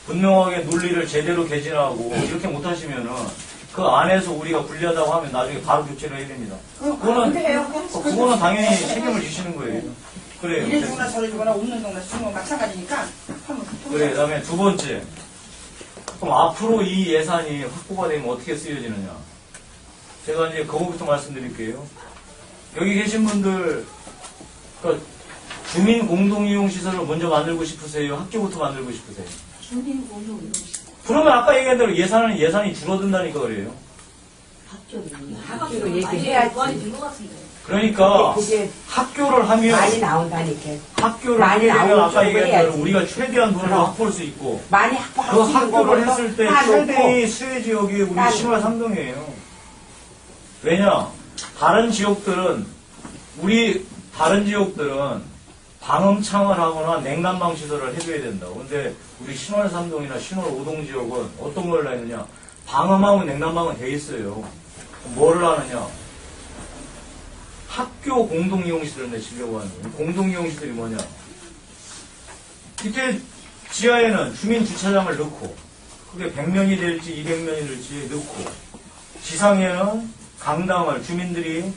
분명하게 논리를 제대로 개진하고 이렇게 못하시면은 그 안에서 우리가 불리하다고 하면 나중에 바로 교체를 해야 됩니다. 그거는 당연히 책임을 지시는 거예요. 그래요. 이래 주거나 저래 주거나 없는 동네 주는 건 마찬가지니까 한번 그래, 그 다음에 두 번째. 그럼 앞으로 이 예산이 확보가 되면 어떻게 쓰여지느냐. 제가 이제 그거부터 말씀드릴게요. 여기 계신 분들, 그러니까 주민 공동이용시설을 먼저 만들고 싶으세요? 학교부터 만들고 싶으세요? 주민 공동 이용시. 그러면 아까 얘기한 대로 예산이 줄어든다니까 그래요. 학교로 얘기해야지. 된것 같은데. 그러니까 그게 학교를 하면 많이 나온다니까. 학교를 많이 하게 되면 나오는 아까 얘기한 대로 쪽으로 우리가 최대한 돈을 그럼. 확보할 수 있고 많이 확보할 그 수 있는 학교를 거를 했을 때 다 최대의 놓고 수혜 지역이 우리 다 신월 3동이에요. 왜냐? 다른 지역들은 방음창을 하거나 냉난방 시설을 해줘야 된다고. 근데 우리 신월 3동이나 신월 5동 지역은 어떤 걸 하느냐? 방음하고 냉난방은 돼 있어요. 뭐를 하느냐? 학교 공동이용시설을 내시려고 하는 거예요. 공동이용시설이 뭐냐? 이때 지하에는 주민주차장을 넣고, 그게 100명이 될지 200명이 될지 넣고, 지상에는 강당을 주민들이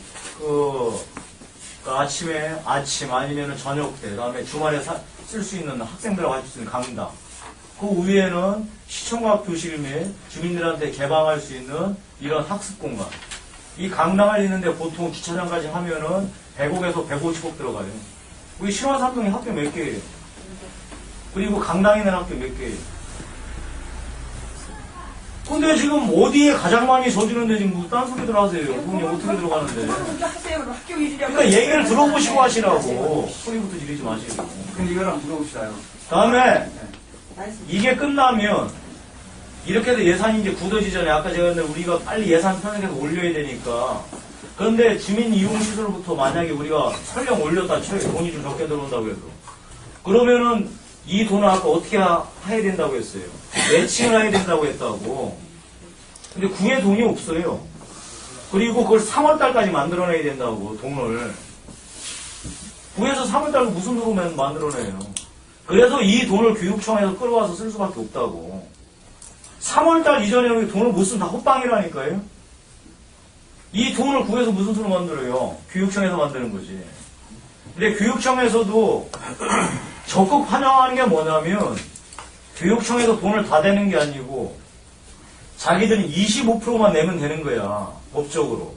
아침 아니면은 저녁 때, 그다음에 주말에 쓸 수 있는 학생들하고 할 수 있는 강당. 그 위에는 시청각 교실 및 주민들한테 개방할 수 있는 이런 학습 공간. 이 강당을 있는데 보통 주차장까지 하면은 100억에서 150억 들어가요. 우리 신월 3동에 학교 몇 개예요? 그리고 강당 있는 학교 몇 개예요? 근데 지금 어디에 가장 많이 져주는데 지금 무슨 딴 소리들 하세요? 그분이 어떻게 들어가는데? 그렇게 하세요. 그럼 학교 일이라고. 그러니까 얘기를 들어보시고 하시라고. 소리부터 지르지 마시고. 그럼 이걸 한번 들어봅시다요. 다음에 이게 끝나면 이렇게 해서 예산이 이제 굳어지잖아요. 아까 제가 했는데 우리가 빨리 예산 편성해서 올려야 되니까. 그런데 주민 이용 시설부터 만약에 우리가 설령 올렸다 쳐요. 돈이 좀 적게 들어온다고 해서. 그러면은 이 돈을 아까 어떻게 해야 된다고 했어요? 매칭을 해야 된다고 했다고. 근데 구에 돈이 없어요. 그리고 그걸 3월달까지 만들어내야 된다고, 돈을. 구에서 3월달 무슨 돈을 만들어내요? 그래서 이 돈을 교육청에서 끌어와서 쓸 수밖에 없다고. 3월달 이전에 돈을 못 쓴 다 헛방이라니까요? 이 돈을 구해서 무슨 돈을 만들어요? 교육청에서 만드는 거지. 근데 교육청에서도 적극 환영하는 게 뭐냐면, 교육청에서 돈을 다 대는 게 아니고, 자기들은 25%만 내면 되는 거야, 법적으로.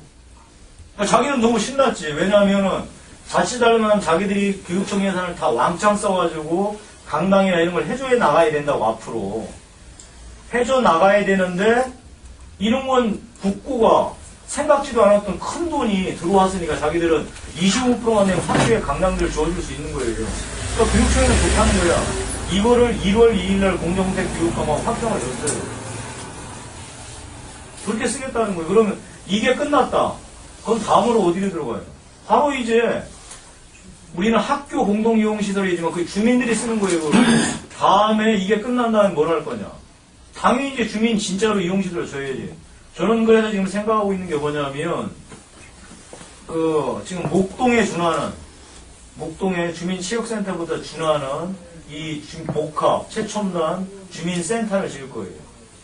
그러니까 자기는 너무 신났지. 왜냐하면은, 자칫하면 자기들이 교육청 예산을 다 왕창 써가지고, 강당이나 이런 걸 해줘야 나가야 된다고, 앞으로. 해줘 나가야 되는데, 이런 건 국고가 생각지도 않았던 큰 돈이 들어왔으니까 자기들은 25%만 내면 학교에 강당들을 지어줄 수 있는 거예요. 그러니까 교육청에는 좋다는 거야. 이거를 1월 2일날 공정색 교육감하고 확정을 줬어요. 그렇게 쓰겠다는 거예요. 그러면 이게 끝났다. 그럼 다음으로 어디로 들어가요? 바로 이제 우리는 학교 공동이용시설이지만 그 주민들이 쓰는 거예요. 그걸. 다음에 이게 끝난 다음에 뭘 할 거냐. 당연히 이제 주민 진짜로 이용시설을 줘야지. 저는 그래서 지금 생각하고 있는 게 뭐냐면 지금 목동에 준하는 목동에 주민체육센터보다 준하는 이 복합 최첨단 주민센터를 지을 거예요.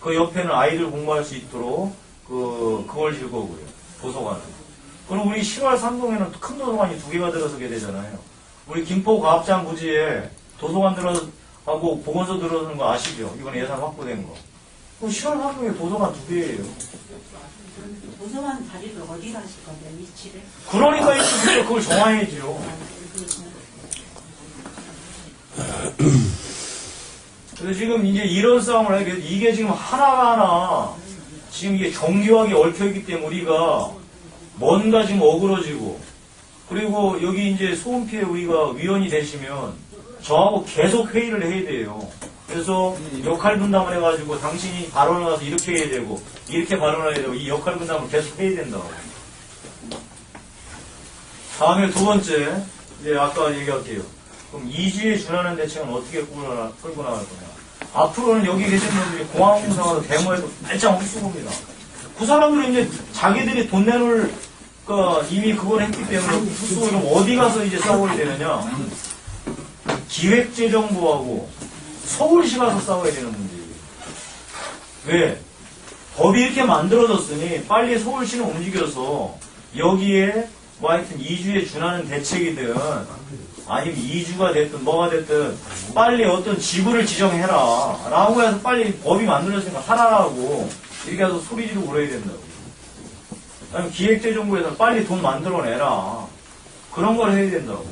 그 옆에는 아이들 공부할 수 있도록 그걸 지을 거고요. 도서관을. 그럼 우리 10월 3동에는 큰 도서관이 2개가 들어서게 되잖아요. 우리 김포 과학장 부지에 도서관 들어가고 보건소 들어서는 거 아시죠? 이건 예산 확보된 거. 그럼 10월 3동에 도서관 2개예요. 도서관 자리를 어디다 하실 건데, 위치를? 그러니까 이제 그걸 정해야죠. 그래서 지금 이제 이런 싸움을 하게 돼서 이게 지금 하나하나 지금 이게 정교하게 얽혀있기 때문에 우리가 뭔가 지금 어그러지고 그리고 여기 이제 소음피해 우리가 위원이 되시면 저하고 계속 회의를 해야 돼요. 그래서 역할 분담을 해가지고 당신이 발언을 가서 이렇게 해야 되고 이렇게 발언을 해야 되고 이 역할 분담을 계속 해야 된다고. 다음에 두 번째 이제 아까 얘기할게요. 그럼 2주에 준하는 대책은 어떻게 끌고 나갈 거냐. 앞으로는 여기 계신 분들이 공항공사가 데모에도 매장 흡수봅니다. 그 사람들은 이제 자기들이 돈 내놓을 이미 그걸 했기 때문에 흡수를 어디 가서 이제 싸워야 되느냐. 기획재정부하고 서울시 가서 싸워야 되는 문제예요. 왜? 법이 이렇게 만들어졌으니 빨리 서울시는 움직여서 여기에 뭐 하여튼 2주에 준하는 대책이든 아니면 2주가 됐든 뭐가 됐든 빨리 어떤 지구를 지정해라 라고 해서 빨리 법이 만들어졌으니까 하라라고 이렇게 해서 소리 지르고 그래야 된다고. 아니면 기획재정부에서 빨리 돈 만들어내라 그런 걸 해야 된다고.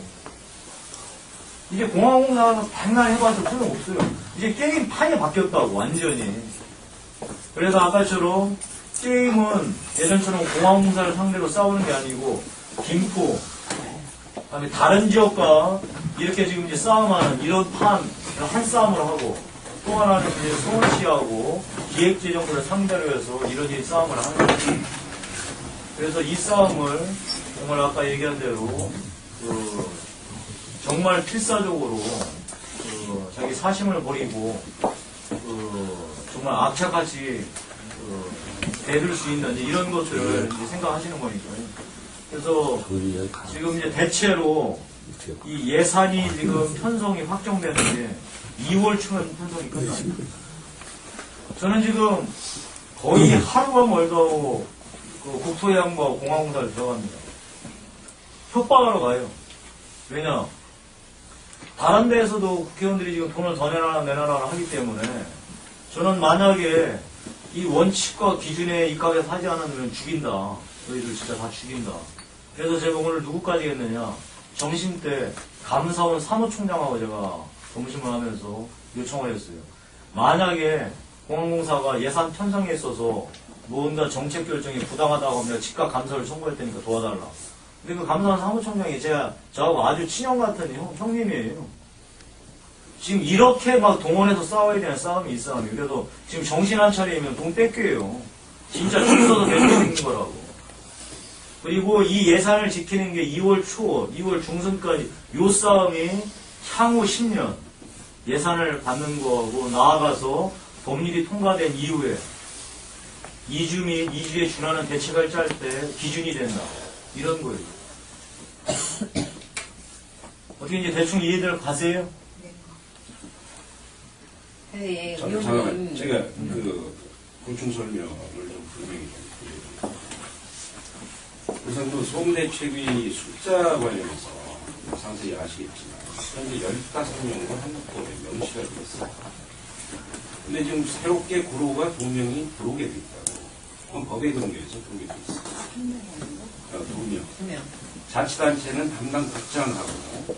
이제 공항공사가 백날 해봐서 소용없어요. 이제 게임 판이 바뀌었다고 완전히. 그래서 아까처럼 게임은 예전처럼 공항공사를 상대로 싸우는 게 아니고 김포 그다음에 다른 지역과 이렇게 지금 이제 싸움하는 이런 한 싸움을 하고 또 하나는 이제 서울시하고 기획재정부를 상대로 해서 이런 싸움을 하는 거죠. 그래서 이 싸움을 정말 아까 얘기한 대로 정말 필사적으로 자기 사심을 버리고 정말 악착같이 대들 수 있는 이런 것들을 이제 생각하시는 거니까요. 그래서 지금 이제 대체로 이 예산이 지금 편성이 확정되는데 2월 초에 편성이 끝나요. 저는 지금 거의 하루가 멀다 하고 국토해양부하고 공항공사를 들어갑니다. 협박하러 가요. 왜냐? 다른 데에서도 국회의원들이 지금 돈을 더 내놔라 하기 때문에 저는 만약에 이 원칙과 기준에 입각해서 하지 않으면 죽인다. 너희들 진짜 다 죽인다. 그래서 제가 오늘 누구까지 했느냐. 점심때 감사원 사무총장하고 제가 점심을 하면서 요청을 했어요. 만약에 공항공사가 예산 편성에 있어서 뭔가 정책 결정이 부당하다고 하면 내가 즉각 감사를 청구할 테니까 도와달라. 근데 그 감사원 사무총장이 저하고 아주 친형 같은 형님이에요. 지금 이렇게 막 동원해서 싸워야 되는 싸움이 이 싸움이에요. 그래도 지금 정신 안 차리면 돈 뺏겨요. 진짜 줄 서서 뺏기는 거라고. 그리고 이 예산을 지키는 게 2월 초, 2월 중순까지 요 싸움이 향후 10년 예산을 받는 거고 나아가서 법률이 통과된 이후에 이주에 준하는 대책을 짤 때 기준이 된다. 이런 거예요. 어떻게 이제 대충 이해들 가세요? 예, 잠깐만, 제가 그 보충 설명을 좀 분명히 좀 드리겠습니다. 우선 그 소음대책의 숫자 관련해서 상세히 아시겠지만 현재 15명으로 한국법에 명시가 되어 있습니다. 근데 지금 새롭게 구로가 2명이 들어오게 돼 있다고. 그건 법에 근거해서 들어오게 돼 있습니다. 2명. 자치단체는 담당 국장하고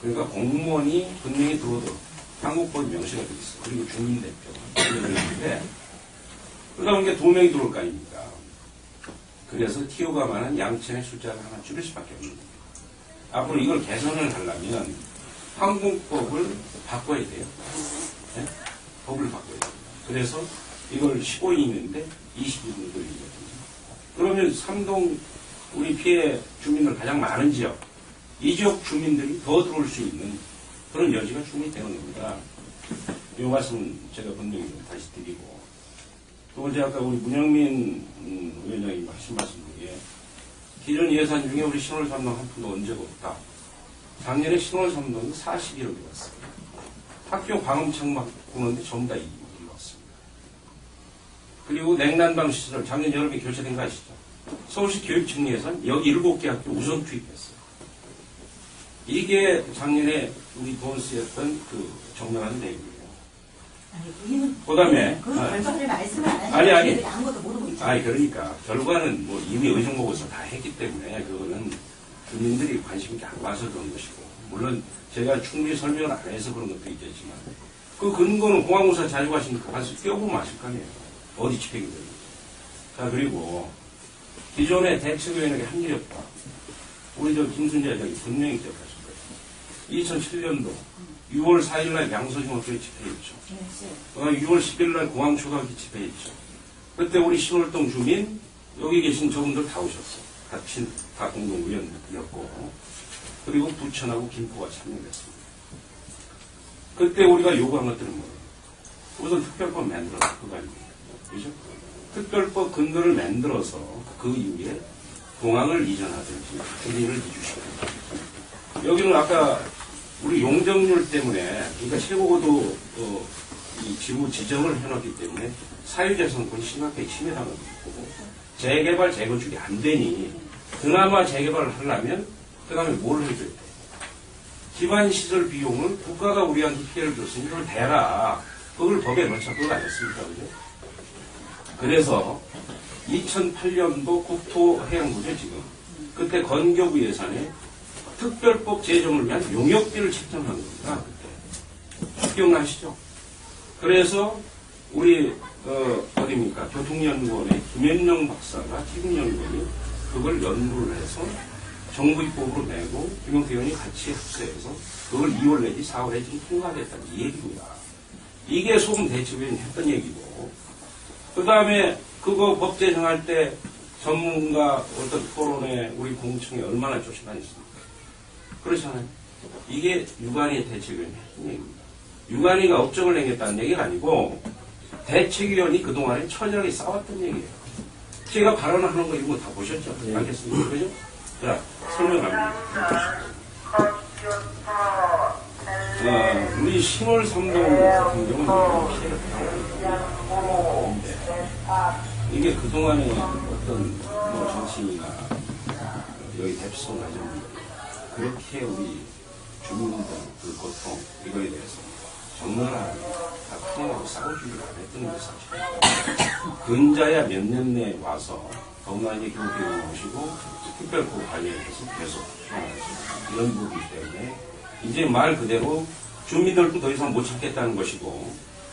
그러니까 공무원이 분명히 들어오도록 한국법이 명시가 되어 있어요. 그리고 주민대표. 그런데 그러다 보니까 2명이 들어올 거 아닙니까? 그래서 TO가 많은 양천의 숫자를 하나 줄일 수밖에 없는 겁니다. 앞으로 이걸 개선을 하려면 항공법을 바꿔야 돼요. 네? 법을 바꿔야 돼요. 그래서 이걸 15인인데 22분 돌리거든요. 그러면 삼동 우리 피해 주민들 가장 많은 지역, 이 지역 주민들이 더 들어올 수 있는 그런 여지가 충분히 되는 겁니다. 이 말씀은 제가 분명히 좀 다시 드리고, 두 번째 아까 우리 문영민 위원장이 하신 말씀 중에 기존 예산 중에 우리 신월 삼동 한 푼도 온 적 없다. 작년에 신월 삼동이 41억이 왔습니다. 학교 방음창 바꾸는데 전부 다 이익이 왔습니다. 그리고 냉난방 시설 작년 여름에 결제된 거 아시죠? 서울시 교육청 예산 여기 7개 학교 우선 투입했어요. 이게 작년에 우리 돈 쓰였던 그 정당한 내용이에요. 그 다음에 그 결과를 말씀을 안 하시면 아니 아무것도 모르고 있죠. 아니 그러니까 결과는 뭐 이미 의정보고서 다 했기 때문에 그거는 주민들이 관심 있게 안 봐서 그런 것이고, 물론 제가 충분히 설명을 안 해서 그런 것도 있겠지만 그 근거는 공항공사 자주 가시니까 가서 껴보면 아실 거 아니에요. 어디 집행이 되는지. 자, 그리고 기존의 대책위원회에 한 일이 없다. 우리 저 김순재 회장이 분명히 기억하실 거예요. 2007년도 6월 4일날 양서중학교에 집회했죠. 그다음에 6월 10일날 공항초등학교 집회했죠. 그때 우리 신월동 주민 여기 계신 저분들 다 오셨어. 같이 다 공동위원이었고, 그리고 부천하고 김포가 참여했습니다. 그때 우리가 요구한 것들은 뭐예요? 우선 특별법 만들어서 그거 아닙니까? 그죠? 특별법 근거를 만들어서 그 이후에 공항을 이전하든지 주민을 이주시키든지. 여기는 아까 우리 용적률 때문에, 그러니까 최고고도 이 지구 지정을 해놨기 때문에 사유재산권이 심하게 침해당하고 있고, 재개발, 재건축이 안 되니 그나마 재개발을 하려면 그 다음에 뭘 해줘야 돼? 기반시설 비용을 국가가 우리한테 피해를 줬으니 그걸 대라. 그걸 법에 넣자. 그걸 안 했습니까? 그죠? 그래서 2008년도 국토해양부죠, 지금. 그때 건교부 예산에 특별법 제정을 위한 용역비를 책정한 겁니다. 그때. 기억나시죠? 그래서 우리 어디입니까? 교통연구원의 김현영 박사가 기금연구원이 그걸 연구를 해서 정부 입법으로 내고 김용태 의원이 같이 합세해서 그걸 2월 내지 4월에 지금 통과됐다는 이 얘기입니다. 이게 소금 대책위원회 했던 얘기고, 그 다음에 그거 법 제정할 때 전문가 어떤 토론에 우리 공청회 얼마나 쫓아다녔습니까? 그렇잖아요. 이게 유관이 대책위원회 했던 얘기입니다. 유관이가 업적을 내겠다는 얘기가 아니고 대책위원이 그동안에 처절하게 싸웠던 얘기예요. 제가 발언하는 거 이런 거 다 보셨죠? 네. 알겠습니까? 그죠? 자, 설명합니다. 우리 신월 삼동 같은 경우는 피해를 당하고 있는데, 이게 그동안에 어떤 뭐 정치인이나 여기 대표성 가진 그렇게 우리 주민들 그 고통 이거에 대해서 적나라하게 다 풀어내고 싸울 준비를 안 했던 게 사실이에요. 근자야 몇 년 내에 와서 더구나 이제 교육을 모시고 특별법 관련해서 계속 이런 부분이기 때문에 이제 말 그대로 주민들도 더 이상 못 참겠다는 것이고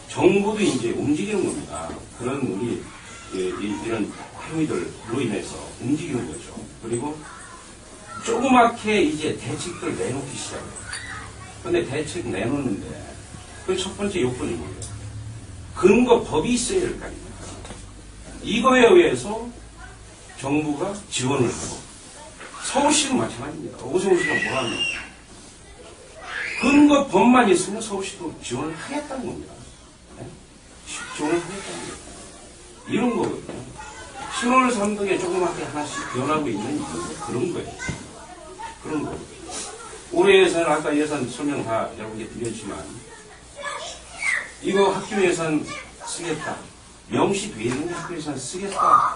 정부도 이제 움직이는 겁니다. 그런 우리 이런 행위들로 인해서 움직이는 거죠. 그리고 조그맣게 이제 대책들 내놓기 시작해요. 근데 대책 내놓는데 그 첫 번째 요건이 뭐예요? 근거 법이 있어야 될 거 아닙니까? 이거에 의해서 정부가 지원을 하고, 서울시는 마찬가지입니다. 오세훈시가 뭐하면 근거 법만 있으면 서울시도 지원을 하겠다는 겁니다. 네? 지원을 하겠다는 겁니다. 이런 거거든요. 신월 3등에 조그맣게 하나씩 변하고 있는 이유는 그런 거예요. 그런 거거든요. 올해 예산, 아까 예산 설명 다 여러분께 드렸지만, 이거 학교 예산 쓰겠다. 명시 돼 있는 학교 예산 쓰겠다.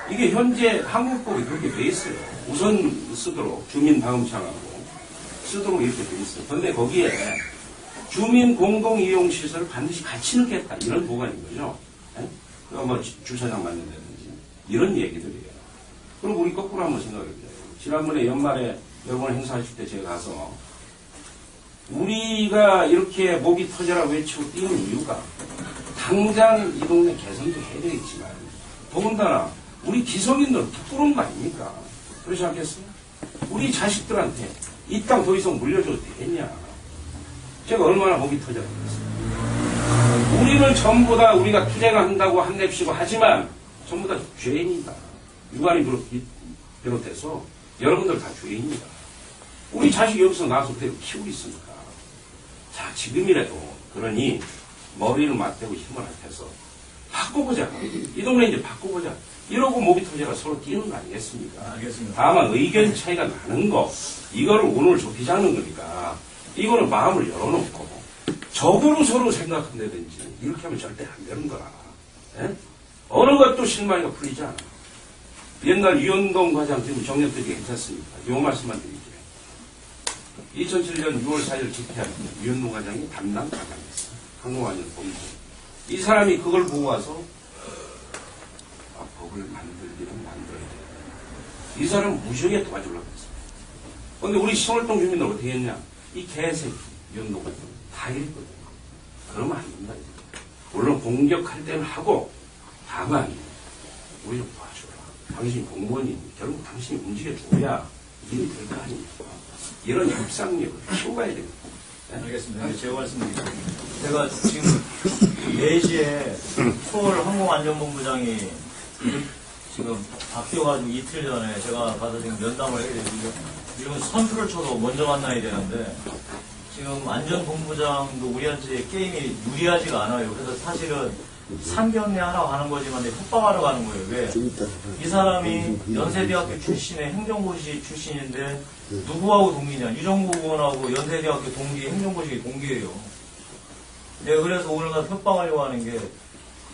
이게 현재 한국법이 그렇게 돼 있어요. 우선 쓰도록, 주민다음창하고 쓰도록 이렇게 돼 있어요. 그런데 거기에 주민 공동이용시설을 반드시 같이 넣겠다. 이런 보관인 거죠. 네? 그러니까 뭐 주차장 만든다든지. 이런 얘기들이에요. 그럼 우리 거꾸로 한번 생각해 보세요. 지난번에 연말에 여러분 행사하실 때 제가 가서 우리가 이렇게 목이 터져라 외치고 뛰는 이유가 당장 이 동네 개선도 해야 되겠지만 더군다나 우리 기성인들 부끄러운 거 아닙니까? 그렇지 않겠어요? 우리 자식들한테 이 땅 더 이상 물려줘도 되겠냐? 제가 얼마나 목이 터졌겠어요? 우리는 전부 다 우리가 투쟁한다고 한냅시고 하지만 전부 다 죄인이다. 유관이 비롯해서 여러분들 다 죄인이다. 우리 자식이 여기서 나와서 그대로 키우고 있으니까. 자, 지금이라도 그러니 머리를 맞대고 힘을 합해서 바꿔보자. 이 동네 이제 바꿔보자. 이러고 목이 터져라 서로 뛰는 거 아니겠습니까? 알겠습니다. 다만 의견 차이가 나는 거, 이거를 오늘 좁히자는 거니까, 이거는 마음을 열어놓고, 적으로 서로 생각한다든지, 이렇게 하면 절대 안 되는 거라. 예? 어느 것도 실마리가 풀리지 않아. 옛날 유현동 과장, 지금 정년들이 괜찮습니까? 요 말씀만 드릴게요. 2007년 6월 4일 집회할 때, 유현동 과장이 담당 과장이었어요. 항공안전 본부. 이 사람이 그걸 보고 와서, 법을 만들기는 만들어야 돼. 이 사람은 무지하게 도와주려고 했어. 근데 우리 신월동 주민들 어떻게 했냐? 이 개새끼, 연동을 다 이랬거든. 그러면 안 된다. 물론 공격할 때는 하고, 다만, 우리 좀 도와줘라. 당신이 공무원이니, 결국 당신이 움직여줘야 일이 될 거 아닙니까? 이런 협상력을 키워가야 됩니다. 네? 알겠습니다. 제가 말씀드릴게요. 제가 지금 4시에 서울항공안전본부장이 지금 바뀌어가지고 이틀 전에 제가 가서 지금 면담을 해야 되는데 지금 선수를 쳐도 먼저 만나야 되는데 지금 안전본부장도 우리한테 게임이 유리하지가 않아요. 그래서 사실은 상견례 하러 가는 거지만 협박하러 가는 거예요. 왜? 이 사람이 연세대학교 출신의 행정고시 출신인데 누구하고 동기냐? 이정구 의원하고 연세대학교 동기, 행정고시 동기예요. 네, 그래서 오늘 가서 협박하려고 하는 게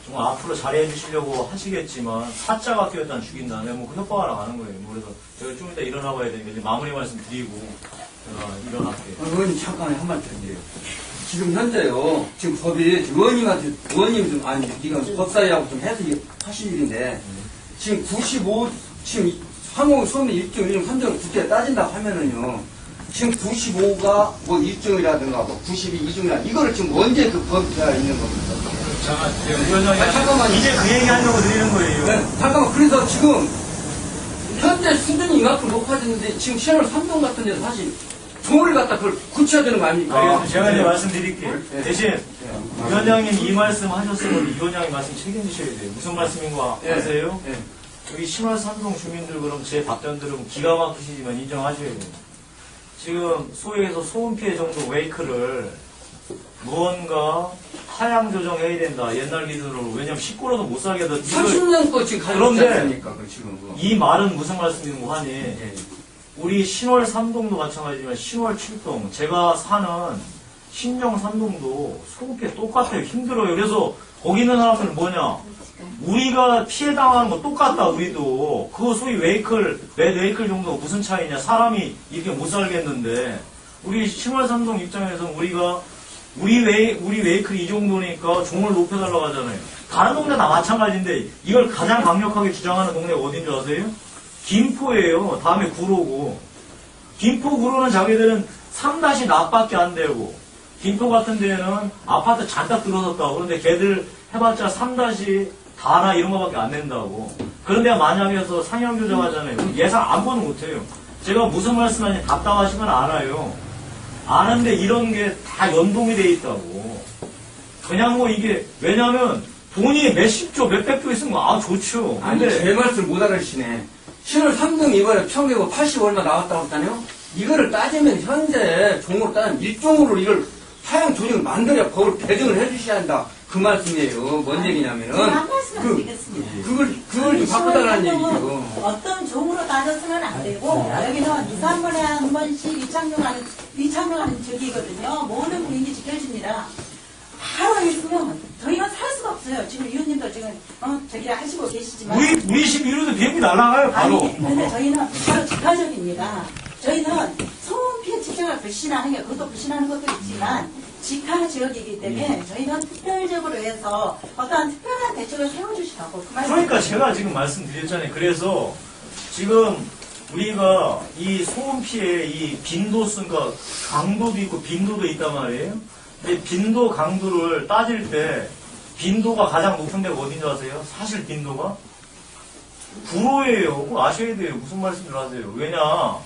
정말 앞으로 잘해 주시려고 하시겠지만 사자가 끼었다는 죽인다. 내가 뭐 그 협박하러 가는 거예요. 뭐 그래서 제가 좀 이따 일어나 봐야 되니까 이제 마무리 말씀 드리고 제가 일어날게요. 의원님 잠깐 한마디 드릴게요. 지금 현재요. 지금 법이 의원님한테 의원님 좀 아니 네가 법사위하고 좀 해서 하실 일인데 지금 95 지금 항공 소음이 1종 1종 3종 국회에 따진다고 하면은요. 지금 95가 뭐 1종이라든가 뭐 92, 2종이라 이거를 지금 언제 그 법이 있는 겁니까? 잠깐, 위원장님. 잠깐만. 이제 그 얘기 하려고 드리는 거예요. 네, 잠깐만. 그래서 지금 현재 수준이 이만큼 높아졌는데 지금 시월 3동 같은 데서 사실 종을 갖다 그걸 고쳐야 되는 거 아닙니까? 알겠습니다. 제가 이제 말씀드릴게요. 대신 위원장님 이 말씀 하셨으면 이 위원장님 말씀 책임지셔야 돼요. 무슨 말씀인 거 아세요? 여기 신월 3동 주민들 그럼 제 답변 들으면 기가 막히시지만 인정하셔야 돼요. 지금 소위에서 소음 피해 정도 웨이크를 무언가 하향 조정해야 된다. 옛날 기준으로. 왜냐면 시끄러워도 못 살게 하다. 30년 거 지금 가지고 있지 않습니까? 지금 이 말은 무슨 말씀인고 하니 우리 신월 3동도 마찬가지지만 신월 7동 제가 사는 신정 3동도 소음 피해 똑같아요. 힘들어요. 그래서 거기 있는 사람들은 뭐냐 우리가 피해 당하는 거 똑같다. 우리도 그 소위 웨이클 매 웨이클 정도가 무슨 차이냐. 사람이 이렇게 못 살겠는데 우리 신월 3동 입장에서는 우리 웨이클이 이 정도니까 종을 높여달라고 하잖아요. 다른 동네 다 마찬가지인데 이걸 가장 강력하게 주장하는 동네가 어딘 줄 아세요? 김포예요. 다음에 구로고. 김포 구로는 자기들은 3-낫밖에 안 되고 김포 같은 데는 아파트 잔뜩 들어섰다고. 그런데 걔들 해봤자 3-다나 이런 거밖에 안 된다고. 그런데 만약에서 상향 조정하잖아요. 그럼 예상 아무거나 못해요. 제가 무슨 말씀하는지 답답하시면 알아요. 아는데 이런 게 다 연동이 돼 있다고. 그냥 뭐 이게 왜냐면 돈이 몇십조 몇백조 있으면 좋죠. 아니 근데 제 말씀 못 알아주시네. 신월 3동 이번에 평균 80 얼마 나왔다고 했다네요? 이거를 따지면 현재 종으로 따지면 일종으로 이걸 사양 조직을 만들어야 법을 개정을 해주셔야 한다. 그 말씀이에요. 뭔 얘기냐면은 제가 한 말씀을 드리겠습니다. 그걸 좀 바꾸달라는 얘기죠. 어떤 종으로 따져서는 안 되고 여기는 2, 3번에 한 번씩 위창용하는 적이거든요. 모든 부인이 지켜집니다. 바로 있으면 저희가 살 수가 없어요. 지금 위원님도 지금 저기 하시고 계시지만 우리 집 위로도 비행기 날아가요 바로. 아니, 근데 저희는 바로 직화적입니다. 저희는 소음 피해 측정을 불신하는 게 그것도 불신하는 것도 있지만 직화 지역이기 때문에 저희는 특별적으로 해서 어떠한 특별한 대책을 세워주시라고 그 말씀. 그러니까 제가 지금 말씀드렸잖아요. 그래서 지금 우리가 이 소음 피해 이 빈도수가 강도도 있고 빈도도 있단 말이에요. 근데 빈도 강도를 따질 때 빈도가 가장 높은 데가 어딘지 아세요? 사실 빈도가 9호예요. 그거 아셔야 돼요. 무슨 말씀을 하세요? 왜냐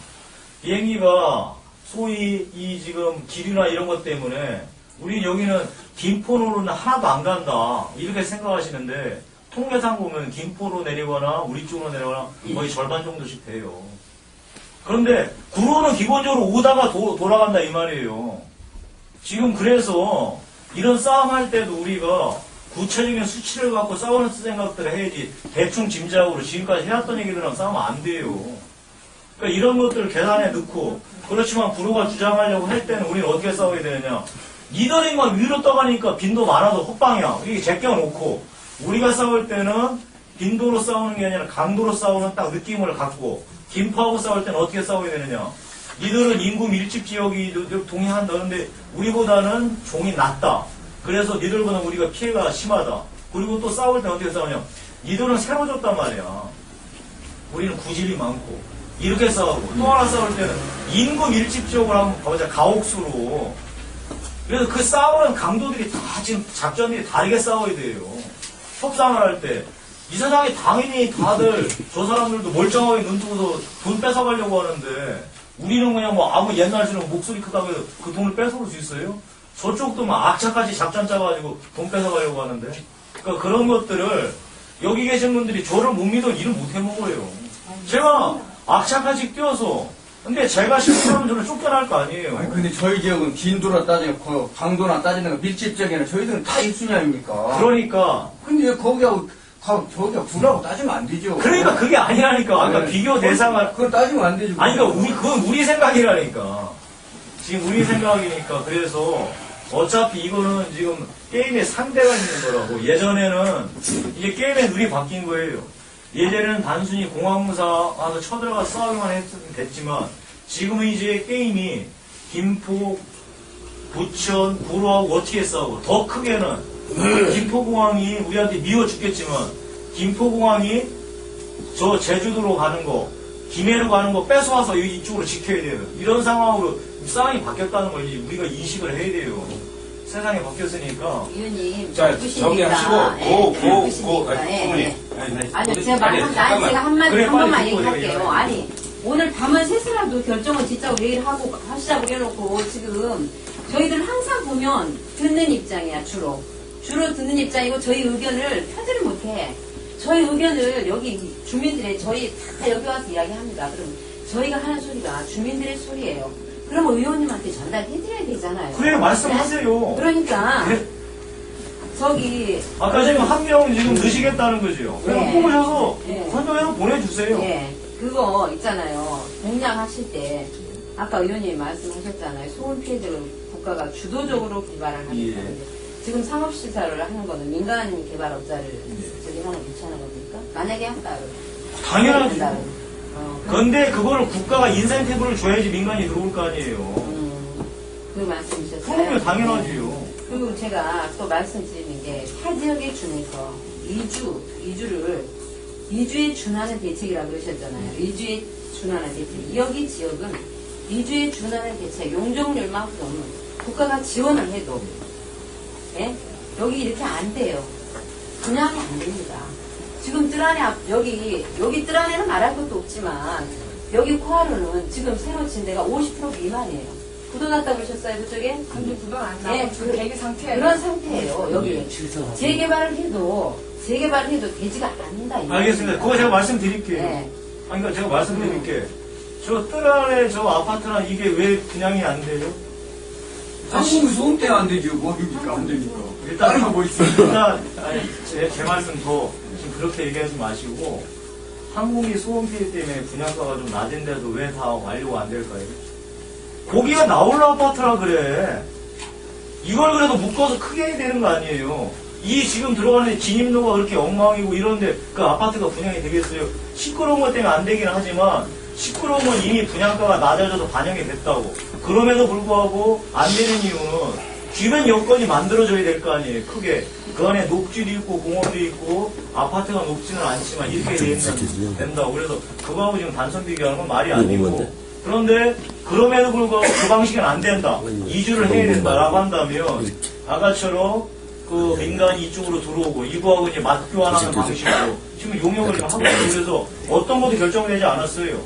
비행기가 소위 이 지금 기류나 이런 것 때문에 우리 여기는 김포로는 하나도 안 간다 이렇게 생각하시는데 통계상 보면 김포로 내리거나 우리 쪽으로 내리거나 거의 절반 정도씩 돼요. 그런데 구로는 기본적으로 오다가 돌아간다 이 말이에요. 지금 그래서 이런 싸움할 때도 우리가 구체적인 수치를 갖고 싸우는 생각들을 해야지 대충 짐작으로 지금까지 해왔던 얘기들은 싸우면 안 돼요. 그러니까 이런 것들을 계산에 넣고 그렇지만 구로가 주장하려고 할 때는 우리는 어떻게 싸워야 되느냐. 니들이만 위로 떠가니까 빈도 많아도 헛방이야. 이게 제껴놓고 우리가 싸울 때는 빈도로 싸우는 게 아니라 강도로 싸우는 딱 느낌을 갖고 김포하고 싸울 때는 어떻게 싸워야 되느냐. 니들은 인구 밀집 지역이 동의한다. 그런데 우리보다는 종이 낮다. 그래서 니들보다 우리가 피해가 심하다. 그리고 또 싸울 때 어떻게 싸우냐. 니들은 세워줬단 말이야. 우리는 구집이 많고. 이렇게 싸우고 또 하나 싸울 때는 인구 밀집 지역으로 한번 가보자. 가옥수로. 그래서 그 싸우는 강도들이 다 지금 작전들이 다르게 싸워야 돼요. 협상을 할 때. 이 세상에 당연히 다들 저 사람들도 멀쩡하게 눈 뜨고서 돈 뺏어가려고 하는데 우리는 그냥 뭐 아무 옛날처럼 목소리 크다고 해서 그 돈을 뺏어올 수 있어요? 저쪽도 막 악착같이 작전 짜가지고 돈 뺏어가려고 하는데. 그러니까 그런 것들을 여기 계신 분들이 저를 못 믿어 일을 못 해먹어요. 제가 악착같이 뛰어서 근데 제가 실수하면 저는 쫓겨날 거 아니에요. 아니, 근데 저희 지역은 빈도나 따지는 거, 강도나 따지는 거, 밀집적에는 저희들은 다 1순위 아닙니까? 그러니까. 근데 왜 거기하고, 저기하고 구라고 따지면 안 되죠. 그러니까 그게 아니라니까. 그러니까 네. 비교 대상을. 그건 따지면 안 되죠. 아니, 그러니까 그건 우리 생각이라니까. 지금 우리 생각이니까. 그래서 어차피 이거는 지금 게임의 상대가 있는 거라고. 예전에는 이게 게임의 룰이 바뀐 거예요. 예전에는 단순히 공항무사 와서 쳐들어가 싸우기만 됐지만 지금은 이제 게임이 김포, 부천, 구로하고 어떻게 싸우고 더 크게는 김포공항이 우리한테 미워 죽겠지만 김포공항이 저 제주도로 가는 거 김해로 가는 거 뺏어와서 이쪽으로 지켜야 돼요. 이런 상황으로 상황이 바뀌었다는 걸 우리가 인식을 해야 돼요. 세상이 바뀌었으니까. 위원님, 자, 정리하시고, 충분히. 아니, 제가 한마디, 그래, 한 번만 빨리 듣고 얘기할게요. 얘기해요. 아니, 오늘 밤을 새서라도 결정을 진짜 얘기를 하시자고 해놓고, 지금, 저희들 항상 보면 듣는 입장이야, 주로. 주로 듣는 입장이고, 저희 의견을 펴지를 못해. 저희 의견을 여기 주민들의, 저희 다 여기 와서 이야기합니다. 그럼 저희가 하는 소리가 주민들의 소리예요. 그러면 의원님한테 전달해드려야 되잖아요. 그래, 말씀하세요. 그러니까, 네. 저기. 아까 지금 한 명은 지금 넣으시겠다는 거죠. 네. 뽑으셔서 네. 선정해서 보내주세요. 예, 그거 있잖아요. 공략하실 때, 아까 의원님이 말씀하셨잖아요. 소음 피해를 국가가 주도적으로 개발을 하겠다. 예. 지금 상업시설을 하는 거는 민간 개발업자를 저기 하는 거 괜찮은 겁니까? 만약에 한다. 당연하죠. 그런데 그거를 국가가 인센티브를 줘야지 민간이 들어올 거 아니에요. 그 말씀이셨어요. 그럼요, 당연하지요. 그리고 제가 또 말씀드리는 게, 타 지역에 준해서 이주에 준하는 대책이라고 그러셨잖아요. 이주에 준하는 대책. 여기 지역은 이주에 준하는 대책, 용적률만큼 국가가 지원을 해도, 예? 여기 이렇게 안 돼요. 분양이 안 됩니다. 지금 여기 뜰 안에는 말할 것도 없지만, 여기 코하루는 지금 새로 친 데가 50% 미만이에요. 부도 났다고 그러셨어요, 그쪽에? 근데 부도 안 나고 예, 지금 대기 상태예요. 그런 상태예요, 여기. 재개발을 해도 되지가 않는다. 알겠습니다. 그거 제가 말씀드릴게요. 네. 아니, 그러니까 제가 말씀드릴게. 저 뜰 아래 저 아파트랑 이게 왜 분양이 안 돼요? 한국 소음 때문에 안 되죠. 뭐입니까? 안 되니까. 일단 다른 거 뭐 있습니까? 일단 아니, 제 말씀 더 지금 그렇게 얘기하지 마시고 항공기 소음 피해 때문에 분양가가 좀 낮은데도 왜 다 완료가 안 될까요? 거기가 나홀로 아파트라 그래. 이걸 그래도 묶어서 크게 해야 되는 거 아니에요. 이 지금 들어가는 진입로가 그렇게 엉망이고 이런데 그 아파트가 분양이 되겠어요? 시끄러운 것 때문에 안 되긴 하지만 시끄러운 건 이미 분양가가 낮아져서 반영이 됐다고. 그럼에도 불구하고 안 되는 이유는 주변 여건이 만들어져야 될 거 아니에요. 크게. 그 안에 녹지도 있고 공원도 있고 아파트가 높지는 않지만 이렇게 된다고. 그래서 그거하고 지금 단선 비교하는 건 말이 아니고. 그런데 그럼에도 불구하고 그 방식은 안 된다. 이주를 해야 된다라고 한다면 아까처럼 그 민간이 이쪽으로 들어오고 이거하고 이제 맞교환하는 방식으로 지금 용역을 좀 하고 있어요. 그래서 어떤 것도 결정되지 않았어요.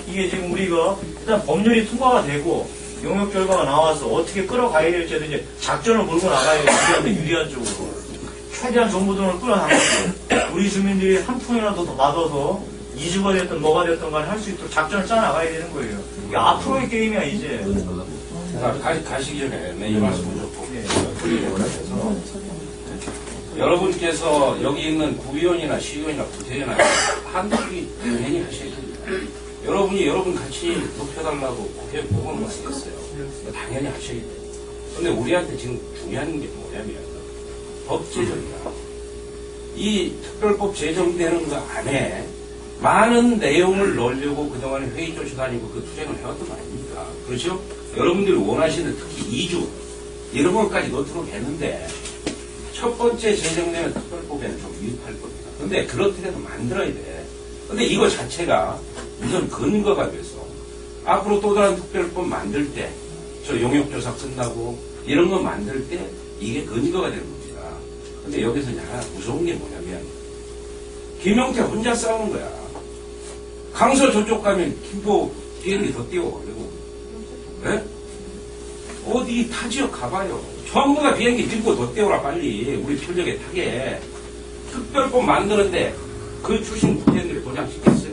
이게 지금 우리가 일단 법률이 통과가 되고 용역 결과가 나와서 어떻게 끌어가야 될지 이제 작전을 몰고 나가야 돼요. 우리한테 유리한 쪽으로. 최대한 정부 돈을 끌어당기고 우리 주민들이 한 푼이라도 더 받아서 이주가 됐든 뭐가 됐든 간에 할 수 있도록 작전을 짜나가야 되는 거예요. 이게 앞으로의 게임이야 이제. 가시기 전에 이 말씀을 좀 드리려고 해서 여러분께서 여기 있는 구의원이나 시의원이나 국회의원이나 한국이 당연히 하셔야 됩니다. 여러분이 여러분 같이 높여달라고 국회에 보고는 하시겠어요. 당연히 하셔야 돼요. 근데 우리한테 지금 중요한 게 뭐냐면 법 제정이다. 이 특별법 제정되는 거 안에 많은 내용을 넣으려고 그동안에 회의 조시 다니고 그 투쟁을 해왔던 거 아닙니까? 그렇죠? 여러분들이 원하시는 특히 2주 이런 것까지 넣도록 했는데 첫 번째 제정되는 특별법에는 좀 위협할 겁니다. 근데 그렇더라도 만들어야 돼. 근데 이거 자체가 우선 근거가 돼서 앞으로 또 다른 특별법 만들 때 저 용역조사 끝나고 이런 거 만들 때 이게 근거가 되는 겁니다. 근데 여기서 하나 무서운 게 뭐냐면 김용태 혼자 싸우는 거야. 강서 저쪽 가면 김포 비행기 더 띄워가지고 네? 어디 타 지역 가봐요. 전부 다 비행기 김포 더 띄워라 빨리 우리 편력에 타게. 특별법 만드는데 그 출신 국회의원들이 도장시켰어요.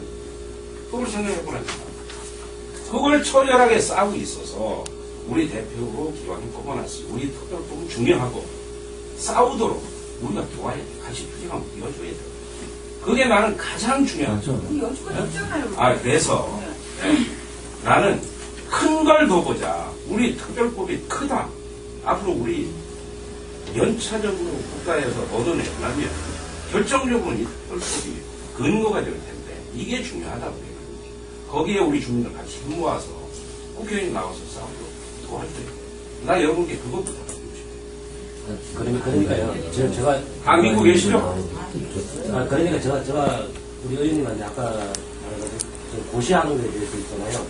그걸 생각해보라니까. 그걸 처절하게 싸우고 있어서 우리 대표로 기왕이 뽑아놨어요. 우리 특별법은 중요하고 싸우도록 우리가 도와야 돼. 같이 투쟁하면 이어줘야 돼. 그게 나는 가장 중요하죠. 그래서 나는 큰 걸 더 보자. 우리 특별법이 크다. 앞으로 우리 연차적으로 국가에서 얻어내려면 결정적으로는 이 특별법이 근거가 될 텐데 이게 중요하다고 해요. 거기에 우리 주민들 같이 힘 모아서 국회의원 나와서 싸우도록 도와줘야 돼요. 나 여러분께 그거 부탁드리고 싶어요. 그러니까요. 제가 안 믿고 계시죠? 그러니까 제가 우리 의원님한테 아까 고시하는 거에 대해서 있잖아요.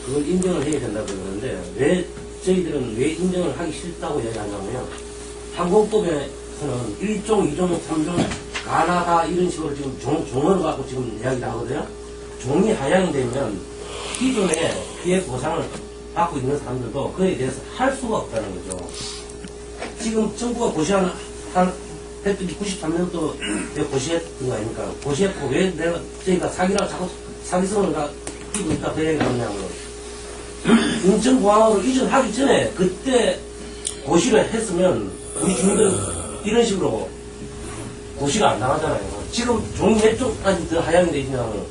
그걸 인정을 해야 된다고 그러는데 왜 저희들은 왜 인정을 하기 싫다고 얘기하냐면요. 항공법에서는 1종, 2종, 3종 가나다 이런 식으로 지금 종을 갖고 지금 이야기를 하거든요. 종이 하향이 되면 기존에 피해 보상을 받고 있는 사람들도 그에 대해서 할 수가 없다는 거죠. 지금 정부가 고시한 했더니 93년도 고시했던 거 아닙니까? 고시했고 왜 저희가 사기라고 자꾸 사기성을 끼고 있다 그 얘기를 하냐면 인천공항으로 이전하기 전에 그때 고시를 했으면 우리 주민들은 이런 식으로 고시가 안 나가잖아요. 지금 종이 몇 쪽까지 더 하향이 돼 있냐면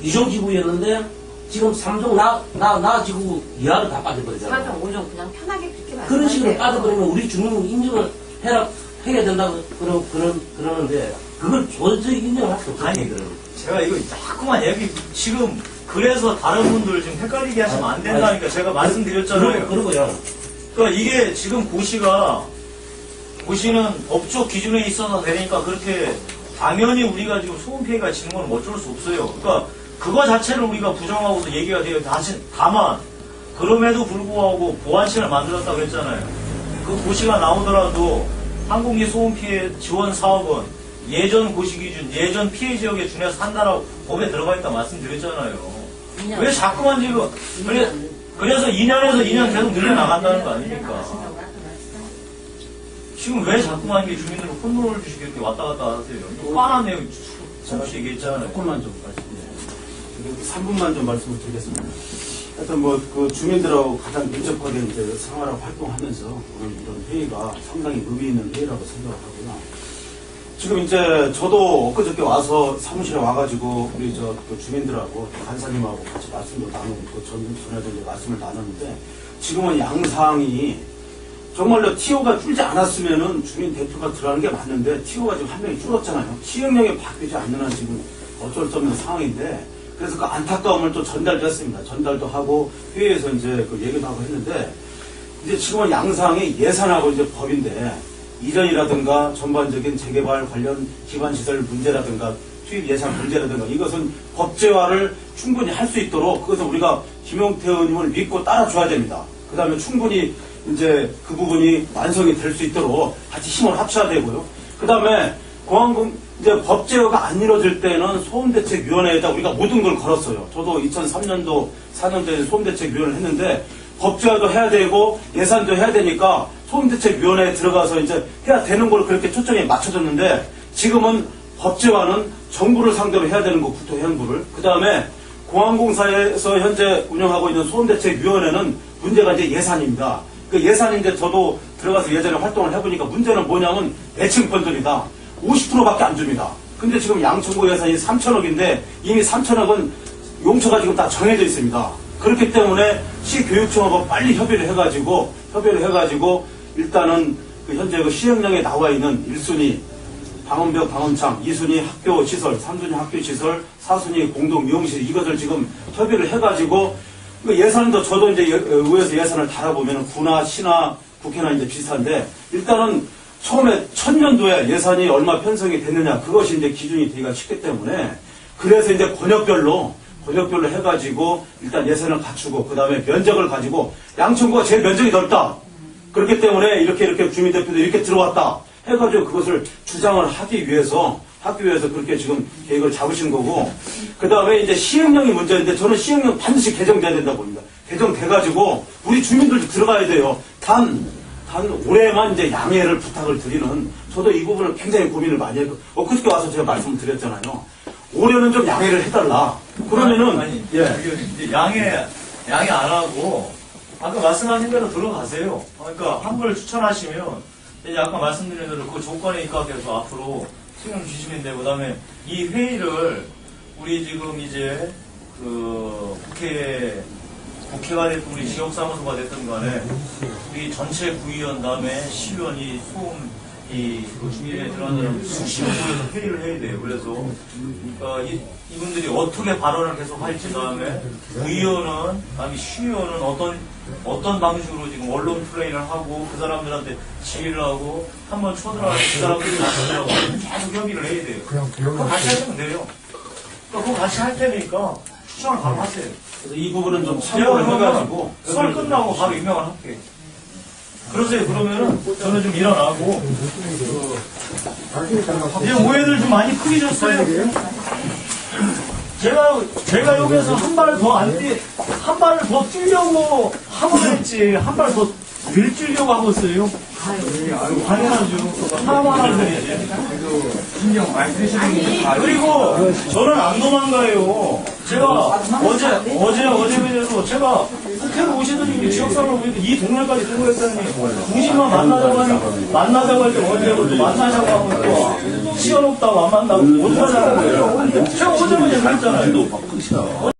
2종 지구였는데 지금 3종 나 지구 이하로 다 빠져버리잖아요. 4종, 5종 그냥 편하게 그렇게 말씀하세요. 그런 식으로 빠져버리면 우리 주민은 인정을 해야 된다고 그러는데 그걸 도저히 인정할 수 없어요. 아니, 제가 이거 자꾸만 얘기 지금 그래서 다른 분들 지금 헷갈리게 하시면 안 된다니까 제가 말씀드렸잖아요. 그러고요. 그러니까 이게 지금 고시는 법적 기준에 있어서 되니까 그렇게 당연히 우리가 지금 소음 피해가 지는 건 어쩔 수 없어요. 그러니까 그거 자체를 우리가 부정하고도 얘기가 돼요. 다만 그럼에도 불구하고 보완책을 만들었다고 했잖아요. 그 고시가 나오더라도 항공기 소음 피해 지원 사업은 예전 고시 기준, 예전 피해 지역에 준해서 한다라고 법에 들어가 있다 말씀드렸잖아요. 왜 자꾸만 지금 그래서 2년에서 2년 계속 늘려나간다는 거 아닙니까? 지금 왜 자꾸만 이게 주민들을 혼돈을 주시게 이렇게 왔다 갔다 하세요? 뻔한 내용 수없이 얘기했잖아요. 조금만 좀 말씀해. 3분만 좀 말씀을 드리겠습니다. 하여튼 그 주민들하고 가장 밀접하게 이제 생활하고 활동하면서 오늘 이런 회의가 상당히 의미 있는 회의라고 생각을 하고요. 지금 이제 저도 엊그저께 와서 사무실에 와가지고 우리 그 주민들하고 간사님하고 같이 말씀도 나누고 전에도 이제 말씀을 나눴는데 지금은 양상이 정말로 TO가 줄지 않았으면은 주민 대표가 들어가는 게 맞는데 TO가 지금 한 명이 줄었잖아요. 시행령이 바뀌지 않는 한 지금 어쩔 수 없는 상황인데 그래서 그 안타까움을 또 전달도 했습니다. 전달도 하고 회의에서 이제 그 얘기도 하고 했는데 이제 지금은 양상이 예산하고 이제 법인데 이전이라든가 전반적인 재개발 관련 기반시설 문제라든가 투입 예산 문제라든가 이것은 법제화를 충분히 할 수 있도록 그것은 우리가 김용태 의원님을 믿고 따라줘야 됩니다. 그 다음에 충분히 이제 그 부분이 완성이 될 수 있도록 같이 힘을 합쳐야 되고요. 그 다음에 공항공 이제 법제화가 안 이루어질 때는 소음대책위원회에다 우리가 모든 걸 걸었어요. 저도 2003년도 4년도에 소음대책위원회를 했는데 법제화도 해야 되고 예산도 해야 되니까 소음대책위원회에 들어가서 이제 해야 되는 걸 그렇게 초점이 맞춰졌는데 지금은 법제화는 정부를 상대로 해야 되는 거 국토해양부를 그 다음에 공항공사에서 현재 운영하고 있는 소음대책위원회는 문제가 이제 예산입니다. 그 예산인데 저도 들어가서 예전에 활동을 해보니까 문제는 뭐냐면 내층펀들이다. 50%밖에 안 줍니다. 근데 지금 양천구 예산이 3천억인데 이미 3천억은 용처가 지금 다 정해져 있습니다. 그렇기 때문에 시교육청하고 빨리 협의를 해가지고 일단은 그 현재 그 시행령에 나와 있는 1순위 방음벽 방음창, 2순위 학교 시설, 3순위 학교 시설, 4순위 공동 미용실 이것을 지금 협의를 해가지고 그 예산도 저도 이제 의회에서 예산을 달아보면 구나 시나 국회나 이제 비슷한데 일단은 처음에 1000년도에 예산이 얼마 편성이 됐느냐 그것이 이제 기준이 되기가 쉽기 때문에 그래서 이제 권역별로 해가지고 일단 예산을 갖추고 그 다음에 면적을 가지고 양천구가 제일 면적이 넓다. 그렇기 때문에 이렇게 주민대표도 이렇게 들어왔다. 해가지고 그것을 주장을 하기 위해서 그렇게 지금 계획을 잡으신 거고 그 다음에 이제 시행령이 문제인데 저는 시행령 반드시 개정돼야 된다고 봅니다. 개정돼가지고 우리 주민들도 들어가야 돼요. 단 올해만 이제 양해를 부탁을 드리는 저도 이 부분을 굉장히 고민을 많이 했고 엊그저께 와서 제가 말씀을 드렸잖아요. 올해는 좀 양해를 해달라. 그러면은 아니, 이제 양해 안 하고 아까 말씀하신 대로 들어가세요. 그러니까 한 분을 추천하시면 이제 아까 말씀드린 대로 그 조건에 입각해서 앞으로 신경 주시면 되고 그다음에 이 회의를 우리 지금 이제 그 국회가 됐든 우리 지역사무소가 됐든 간에 우리 전체 구의원 다음에 시의원이 소음 그 주민에 들어가는 수십 분에서 회의를 해야 돼요. 그래서 이분들이 어떻게 발언을 계속 할지 다음에 의원은 아니 시의원은 어떤 방식으로 지금 언론 플레이를 하고 그 사람들한테 지휘를 하고 한번 쳐들어가서 그 사람들이 나서려고 계속 협의를 해야 돼요. 그거 같이 하시면 돼요. 그거 같이 할 테니까 추천을 바로 하세요. 그래서 이 부분은 좀 참고를 해가지고 수업 끝나고 바로 임명을 할게요. 그러세요. 그러면은 저는 좀 일어나고 이제 오해들 좀 많이 크게 졌어요. 제가 여기서 한 발을 더 뛰려고 하고 했지 한 발 더 늘 뛰려고 하고 있어요. 당연하죠. 사망하는 신경 많이 쓰시는 게 그리고 저는 안 도망가요. 제가 어제 제가 국회로 오시더니 지역사회로 보니까 이 동네까지 통보했더니 중심만 만나자고 할 때 어제 만나자고 하고 또 시간 없다고 안 만나고 못 하자고. 제가 어제는 그랬잖아요.